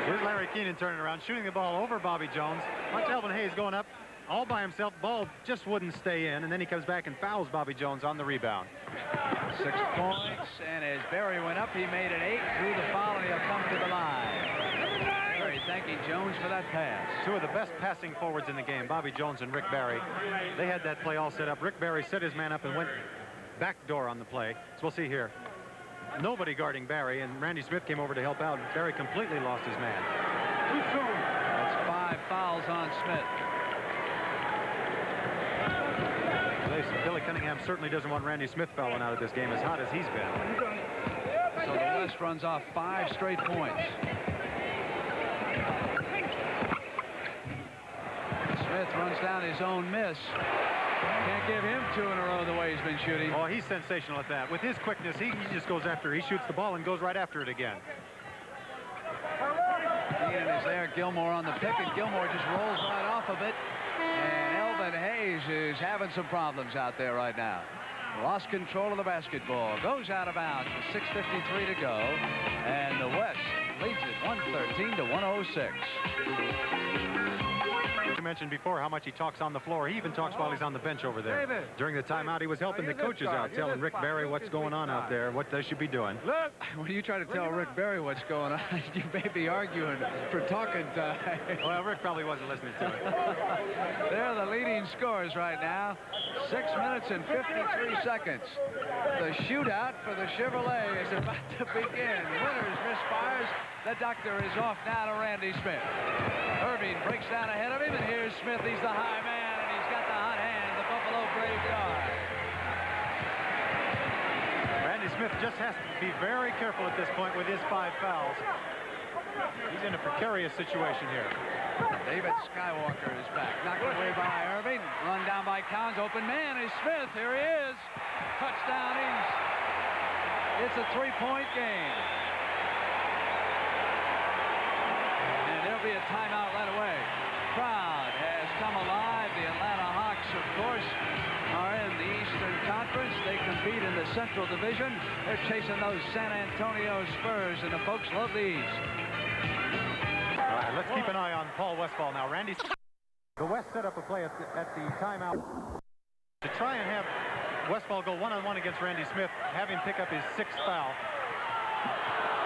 Here's Larry Keenan turning around, shooting the ball over Bobby Jones. Watch Elvin Hayes going up all by himself. Ball just wouldn't stay in, and then he comes back and fouls Bobby Jones on the rebound. 6 points, and as Barry went up, he made it 8 through the foul, and he'll come to the line. Barry thanking Jones for that pass. Two of the best passing forwards in the game, Bobby Jones and Rick Barry. They had that play all set up. Rick Barry set his man up and went backdoor on the play. So we'll see here. Nobody guarding Barry, and Randy Smith came over to help out, and Barry completely lost his man. That's 5 fouls on Smith. Billy Cunningham certainly doesn't want Randy Smith fouling out of this game as hot as he's been. So the West runs off 5 straight points. Smith runs down his own miss. Can't give him 2 in a row the way he's been shooting. Oh, he's sensational at that. With his quickness, he just goes after. He shoots the ball and goes right after it again. Keenan is there. Gilmore on the pick, and Gilmore just rolls right off of it. And Elvin Hayes is having some problems out there right now. Lost control of the basketball. Goes out of bounds with 6:53 to go. And the West leads it 113-106. I mentioned before how much he talks on the floor. He even talks while he's on the bench over there. During the timeout, he was helping the coaches out, telling Rick Barry what's going on out there, what they should be doing. Look, when you try to tell Rick Barry what's going on, you may be arguing for talking time. Well, Rick probably wasn't listening to it. They're the leading scorers right now. 6 minutes and 53 seconds. The shootout for the Chevrolet is about to begin. Winters misfires. The doctor is off now to Randy Smith. Irving breaks down ahead of him, and here's Smith. He's the high man, and he's got the hot hand, the Buffalo Brave guard. Randy Smith just has to be very careful at this point with his 5 fouls. He's in a precarious situation here. David Skywalker is back. Knocked away by Irving. Run down by Collins. Open man is Smith. Here he is. Touchdown East. It's a 3-point game. And there'll be a timeout right away. Crowd has come alive. The Atlanta Hawks, of course, are in the Eastern Conference. They compete in the Central Division. They're chasing those San Antonio Spurs, and the folks love the East. All right, let's keep an eye on Paul Westphal now. Randy, the West set up a play at the timeout to try and have Westphal go one-on-one against Randy Smith, have him pick up his 6th foul.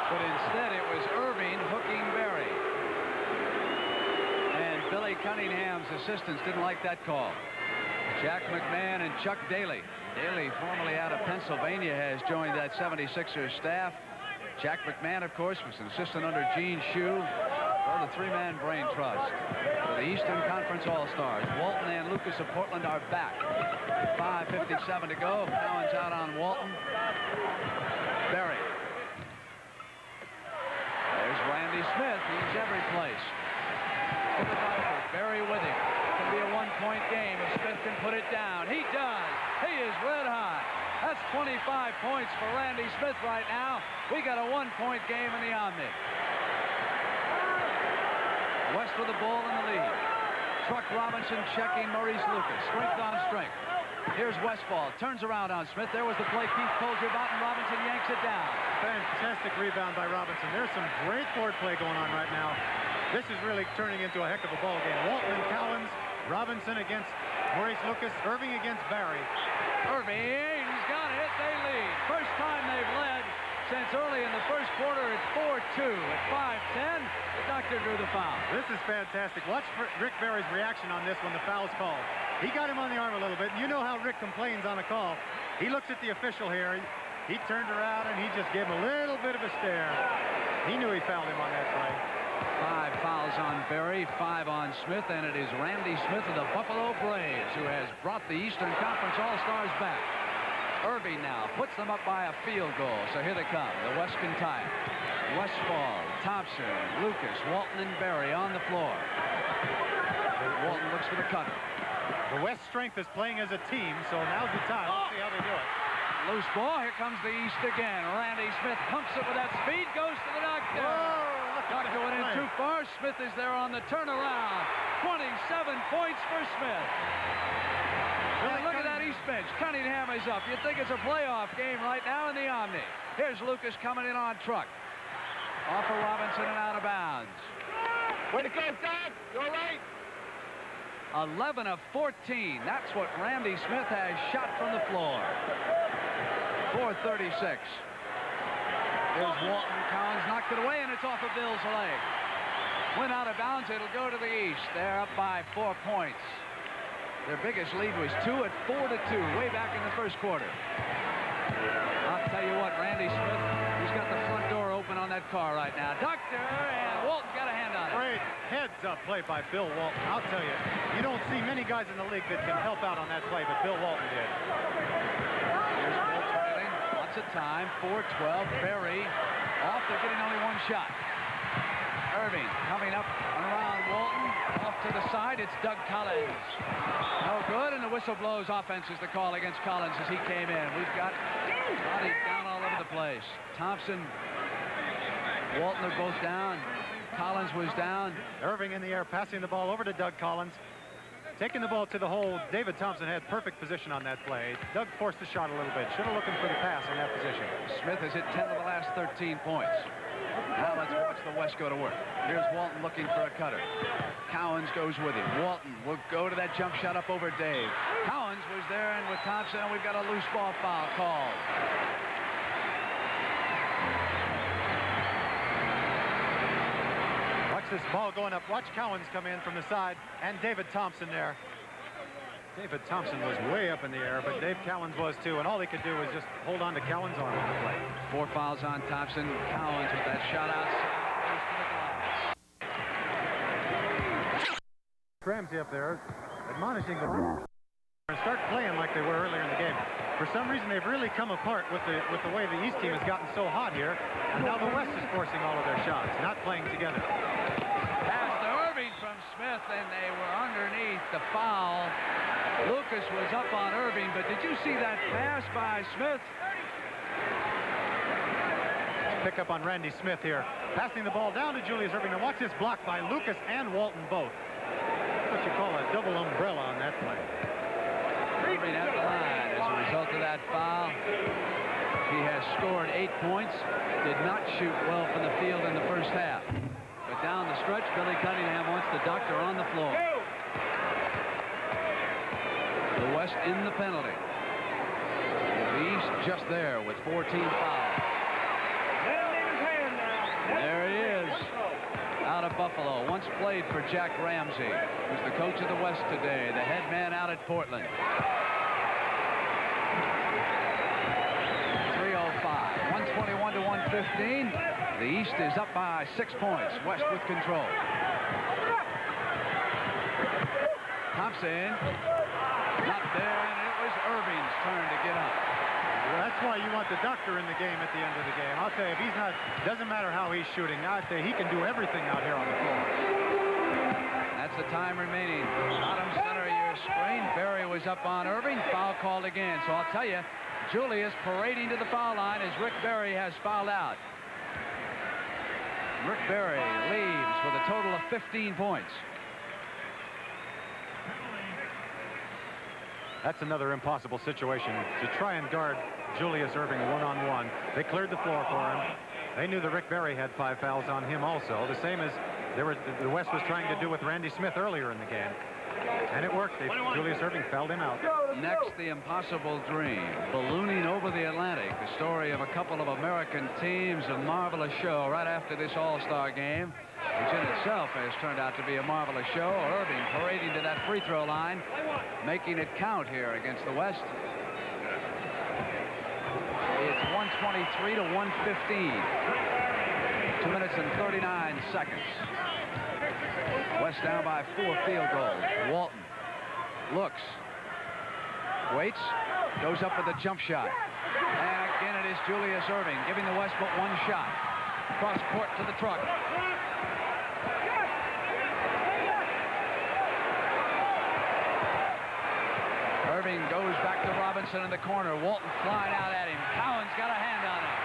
But instead, it was Irving hooking Barry. And Billy Cunningham's assistants didn't like that call. Jack McMahon and Chuck Daly. Daly, formerly out of Pennsylvania, has joined that 76ers staff. Jack McMahon, of course, was an assistant under Gene Shue for the 3-man brain trust. For the Eastern Conference All-Stars, Walton and Lucas of Portland are back. 5:57 to go. Cowan's out on Walton. Barry. There's Randy Smith. He's every place. To the diver. Barry with him. Can be a 1-point game if Smith can put it down. He does. He is red hot. That's 25 points for Randy Smith right now. We got a 1-point game in the Omni. West with the ball in the lead. Truck Robinson checking Maurice Lucas. Strength on strength. Here's Westphal. Turns around on Smith. There was the play Keith told you about, and Robinson yanks it down. Fantastic rebound by Robinson. There's some great court play going on right now. This is really turning into a heck of a ball game. Walton and Cowens, Robinson against Maurice Lucas, Irving against Barry. Irving's got it. They lead. First time they've led since early in the first quarter at 4-2. At 5:10, the doctor drew the foul. This is fantastic. Watch Rick Barry's reaction on this when the foul's called. He got him on the arm a little bit. You know how Rick complains on a call. He looks at the official here. He turned around and he just gave him a little bit of a stare. He knew he fouled him on that play. 5 fouls on Barry, 5 on Smith, and it is Randy Smith of the Buffalo Braves who has brought the Eastern Conference All-Stars back. Irving now puts them up by a field goal, so here they come. The West can tie it. Westphal, Thompson, Lucas, Walton, and Barry on the floor. Walton looks for the cutter. The West strength is playing as a team, so now's the time. Let's see how they do it. Loose ball. Here comes the East again. Randy Smith pumps it with that speed. Goes to the doctor. Doctor went in too far. Smith is there on the turnaround. 27 points for Smith. And look at that East bench. Cunningham is up. You'd think it's a playoff game right now in the Omni. Here's Lucas coming in on truck. Off of Robinson and out of bounds. Way to go, Doc. You all right? 11 of 14. That's what Randy Smith has shot from the floor. 436. There's Walton. Collins knocked it away, and it's off of Bill's leg. Went out of bounds. It'll go to the East. They're up by 4 points. Their biggest lead was 2 at 4-2, way back in the first quarter. I'll tell you what, Randy Smith, he's got the front door open on that car right now. Doctor, and Walton's got a hand on it. Great heads-up play by Bill Walton. I'll tell you, you don't see many guys in the league that can help out on that play, but Bill Walton did. Here's Bill trailing. Lots of time. 4-12. Berry off. They're getting only one shot. Irving coming up around Walton. Off to the side. It's Doug Collins. No good, and the whistle blows. Offense is the call against Collins as he came in. We've got bodies down all over the place. Thompson, Walton are both down. Collins was down. Irving in the air, passing the ball over to Doug Collins. Taking the ball to the hole. David Thompson had perfect position on that play. Doug forced the shot a little bit. Should have looked for the pass in that position. Smith has hit 10 of the last 13 points. Now let's watch the West go to work. Here's Walton looking for a cutter. Cowens goes with him. Walton will go to that jump shot up over Dave. Cowens was there and with Thompson, and we've got a loose ball foul called. Watch this ball going up. Watch Cowens come in from the side, and David Thompson there. David Thompson was way up in the air, but Dave Cowens was too, and all he could do was just hold on to Cowens' arm on the play. 4 fouls on Thompson. Cowens with that shot outside. Ramsey up there admonishing the and start playing like they were earlier in the game. For some reason, they've really come apart with the way the East team has gotten so hot here, and now the West is forcing all of their shots, not playing together. Pass to Irving from Smith, and they were underneath the foul. Lucas was up on Irving, but did you see that pass by Smith? Pick up on Randy Smith here. Passing the ball down to Julius Irving. Now watch this block by Lucas and Walton both. That's what you call a double umbrella on that play. Irving at the line as a result of that foul. He has scored 8 points. Did not shoot well from the field in the first half. But down the stretch, Billy Cunningham wants the doctor on the floor. The West in the penalty. The East just there with 14 fouls. There he is, out of Buffalo. Once played for Jack Ramsey, who's the coach of the West today, the head man out at Portland. 3:05, 121 to 115. The East is up by 6 points. West with control. Thompson, not there, and it was Irving's turn to get up. Well, that's why you want the doctor in the game at the end of the game. I'll tell you, if he's not, doesn't matter how he's shooting, I'll tell you, he can do everything out here on the floor. That's the time remaining. Bottom center of your screen. Berry was up on Irving. Foul called again. So I'll tell you, Julius parading to the foul line as Rick Berry has fouled out. Rick Berry leaves with a total of 15 points. That's another impossible situation to try and guard Julius Irving one-on-one. They cleared the floor for him. They knew that Rick Berry had 5 fouls on him also, the same as the West was trying to do with Randy Smith earlier in the game. And it worked. Julius Irving fouled him out. Next, the impossible dream. Ballooning over the Atlantic. The story of a couple of American teams. A marvelous show right after this All-Star game, which in itself has turned out to be a marvelous show. Irving parading to that free throw line, making it count here against the West. It's 123 to 115. 2 minutes and 39 seconds. West down by 4 field goals. Walton looks, waits, goes up with a jump shot. And again it is Julius Irving giving the West but one shot. Cross court to the truck. Irving goes back to Robinson in the corner. Walton flying out at him. Cowan's got a hand on it.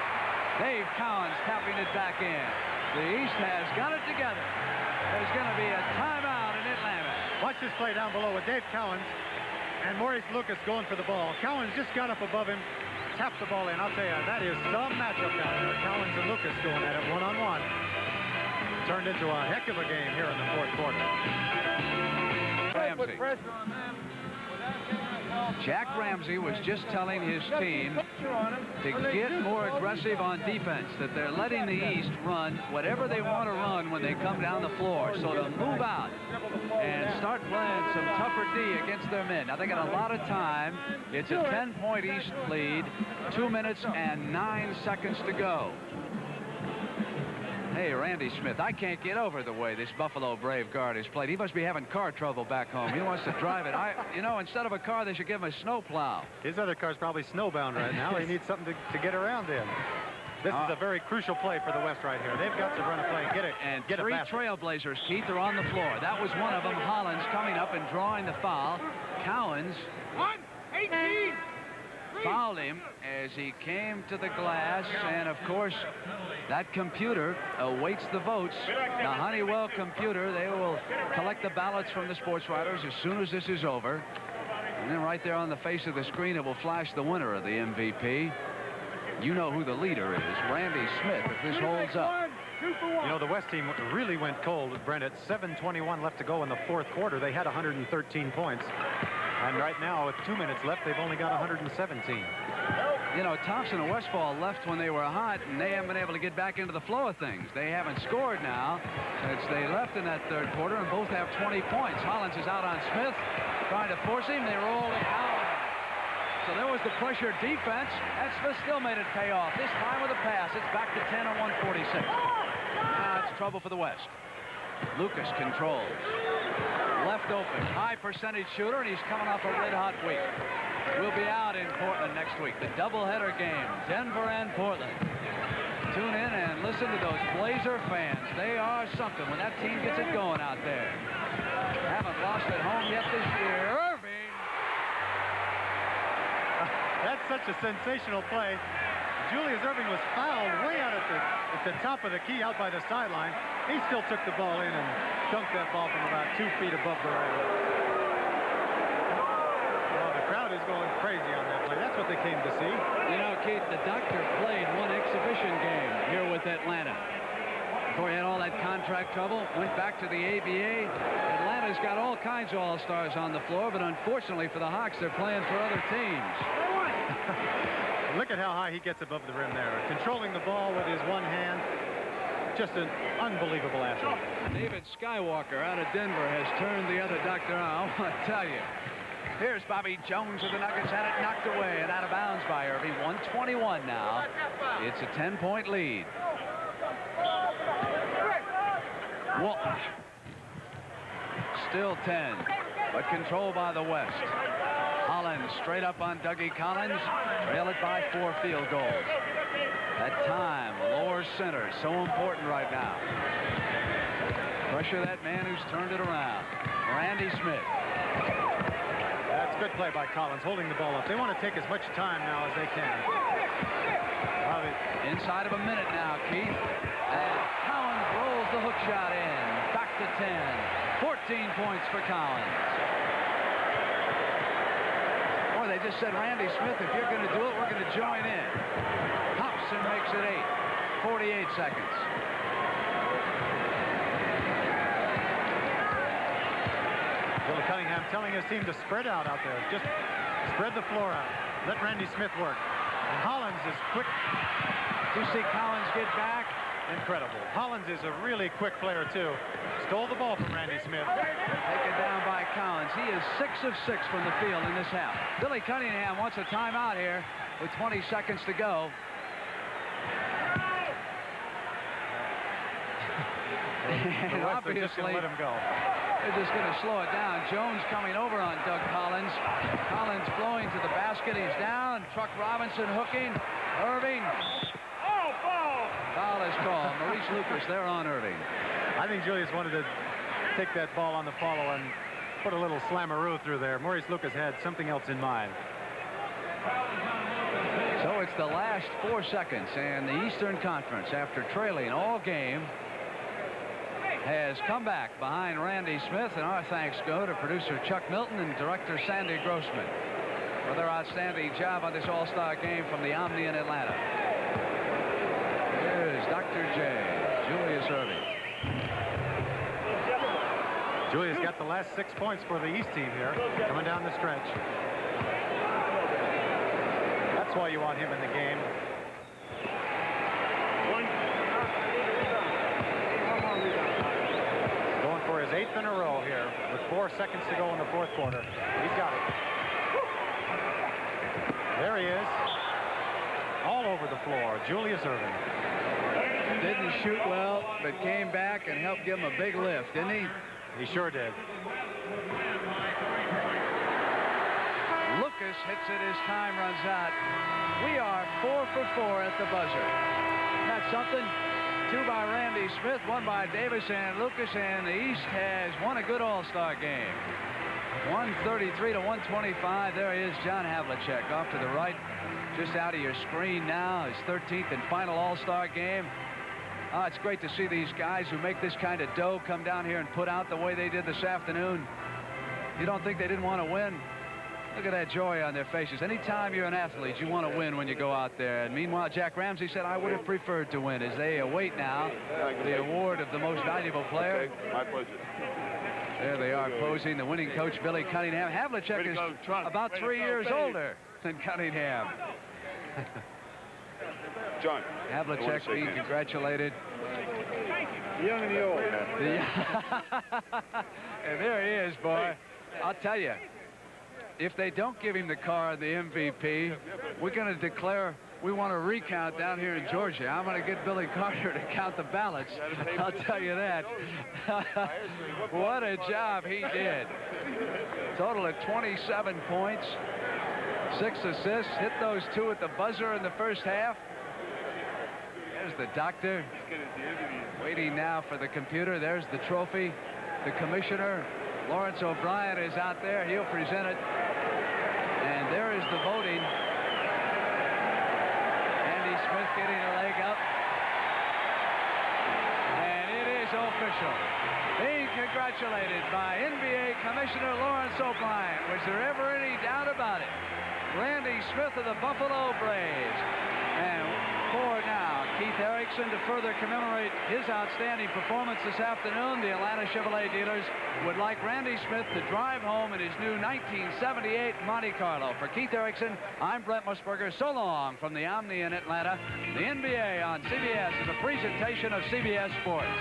Dave Cowens tapping it back in. The East has got it together. There's going to be a timeout in Atlanta. Watch this play down below with Dave Cowens and Maurice Lucas going for the ball. Cowens just got up above him, tapped the ball in. I'll tell you, that is some matchup down there. Cowens and Lucas going at it one-on-one. Turned into a heck of a game here in the fourth quarter. Ramsey. Jack Ramsey was just telling his team to get more aggressive on defense, that they're letting the East run whatever they want to run when they come down the floor. So to move out and start playing some tougher D against their men. Now they got a lot of time. It's a 10-point East lead, 2 minutes and 9 seconds to go. Hey, Randy Smith, I can't get over the way this Buffalo Brave guard is played. He must be having car trouble back home. He wants to drive it. You know, instead of a car, they should give him a snowplow. His other car's probably snowbound right now. He needs something to get around in. This is a very crucial play for the West right here. They've got to run a play and get it. And get three a basket. Trailblazers, Keith, are on the floor. That was one of them. Hollins coming up and drawing the foul. Cowens 1-18. fouled him as he came to the glass, and of course that computer awaits the votes. The Honeywell computer, they will collect the ballots from the sports writers as soon as this is over, and then right there on the face of the screen it will flash the winner of the MVP. You know who the leader is, Randy Smith, if this holds up. You know, the West team really went cold, Brent. At 7:21 left to go in the fourth quarter. They had 113 points. And right now, with 2 minutes left, they've only got 117. You know, Thompson and Westfall left when they were hot, and they haven't been able to get back into the flow of things. They haven't scored now since they left in that third quarter, and both have 20 points. Hollins is out on Smith, trying to force him. They roll it out. So there was the pressure defense, and Smith still made it pay off. This time with a pass. It's back to 10 on 146. Now it's trouble for the West. Lucas controls. Left open, high percentage shooter, and he's coming off a red-hot week. We'll be out in Portland next week. The doubleheader game, Denver and Portland. Tune in and listen to those Blazer fans. They are something when that team gets it going out there. Haven't lost at home yet this year. Irving. That's such a sensational play. Julius Irving was fouled way out at the top of the key out by the sideline. He still took the ball in and dunked that ball from about 2 feet above the rim. Oh, the crowd is going crazy on that play. That's what they came to see. You know, Keith, the doctor played one exhibition game here with Atlanta. Before he had all that contract trouble, went back to the ABA. Atlanta's got all kinds of all-stars on the floor, but unfortunately for the Hawks, they're playing for other teams. Look at how high he gets above the rim there. Controlling the ball with his one hand. Just an unbelievable athlete. David Skywalker out of Denver has turned the other doctor on. I want to tell you. Here's Bobby Jones of the Nuggets, had it knocked away and out of bounds by Irving. 121 now. It's a 10-point lead. Walton. Still 10, but controlled by the West. Hollins straight up on Dougie Collins. Trail it by 4 field goals. That time, lower center, so important right now. Pressure that man who's turned it around. Randy Smith. That's good play by Collins, holding the ball up. They want to take as much time now as they can. Inside of a minute now, Keith. And Collins rolls the hook shot in. Back to 10. 14 points for Collins. Boy, they just said, Randy Smith, if you're going to do it, we're going to join in. Thompson makes it 8. 48 seconds. Bill Cunningham telling his team to spread out there. Just spread the floor out. Let Randy Smith work. And Hollins is quick. You see Collins get back. Incredible. Hollins is a really quick player, too. Stole the ball from Randy Smith. Taken down by Collins. He is 6 of 6 from the field in this half. Billy Cunningham wants a timeout here with 20 seconds to go. And obviously, let him go. They're just going to slow it down. Jones coming over on Doug Collins. Collins flowing to the basket. He's down. Truck Robinson hooking. Irving. Foul is called. Maurice Lucas there on Irving. I think Julius wanted to take that ball on the follow and Put a little slammeroo through there. Maurice Lucas had something else in mind. So it's the last 4 seconds, and the Eastern Conference, after trailing all game, has come back behind Randy Smith, and our thanks go to producer Chuck Milton and director Sandy Grossman for their outstanding job on this all-star game from the Omni in Atlanta. Here's Dr. J, Julius Irving. Julius got the last 6 points for the East team here, coming down the stretch. That's why you want him in the game. Going for his 8th in a row here with 4 seconds to go in the 4th quarter. He's got it. There he is. All over the floor, Julius Irving. Didn't shoot well, but came back and helped give him a big lift, didn't he? He sure did. Lucas hits it as time runs out. We are 4 for 4 at the buzzer. That's something. 2 by Randy Smith, 1 by Davis and Lucas, and the East has won a good all-star game. 133 to 125. There he is, John Havlicek off to the right, just out of your screen now. His 13th and final all-star game. Oh, it's great to see these guys who make this kind of dough come down here and put out the way they did this afternoon. You don't think they didn't want to win? Look at that joy on their faces. Anytime you're an athlete, you want to win when you go out there. And meanwhile, Jack Ramsey said, I would have preferred to win, as they await now the award of the most valuable player. Okay, my pleasure. There they are posing. The winning coach, Billy Cunningham. Havlicek is about 3 years older than Cunningham. John. Havlicek being congratulated. The young and the old. And there he is, boy. I'll tell you, if they don't give him the car, the MVP, we're going to declare we want to recount down here in Georgia. I'm going to get Billy Carter to count the ballots. I'll tell you that. What a job he did. Total of 27 points, 6 assists, hit those 2 at the buzzer in the first half. There's the doctor waiting now for the computer. There's the trophy. The commissioner, Lawrence O'Brien, is out there. He'll present it. And there is the voting. Andy Smith getting a leg up. And it is official. Being congratulated by NBA Commissioner Lawrence O'Brien. Was there ever any doubt about it? Randy Smith of the Buffalo Braves. And for now, Keith Erickson, to further commemorate his outstanding performance this afternoon, the Atlanta Chevrolet dealers would like Randy Smith to drive home in his new 1978 Monte Carlo. For Keith Erickson, I'm Brent Musburger. So long from the Omni in Atlanta. The NBA on CBS is a presentation of CBS Sports.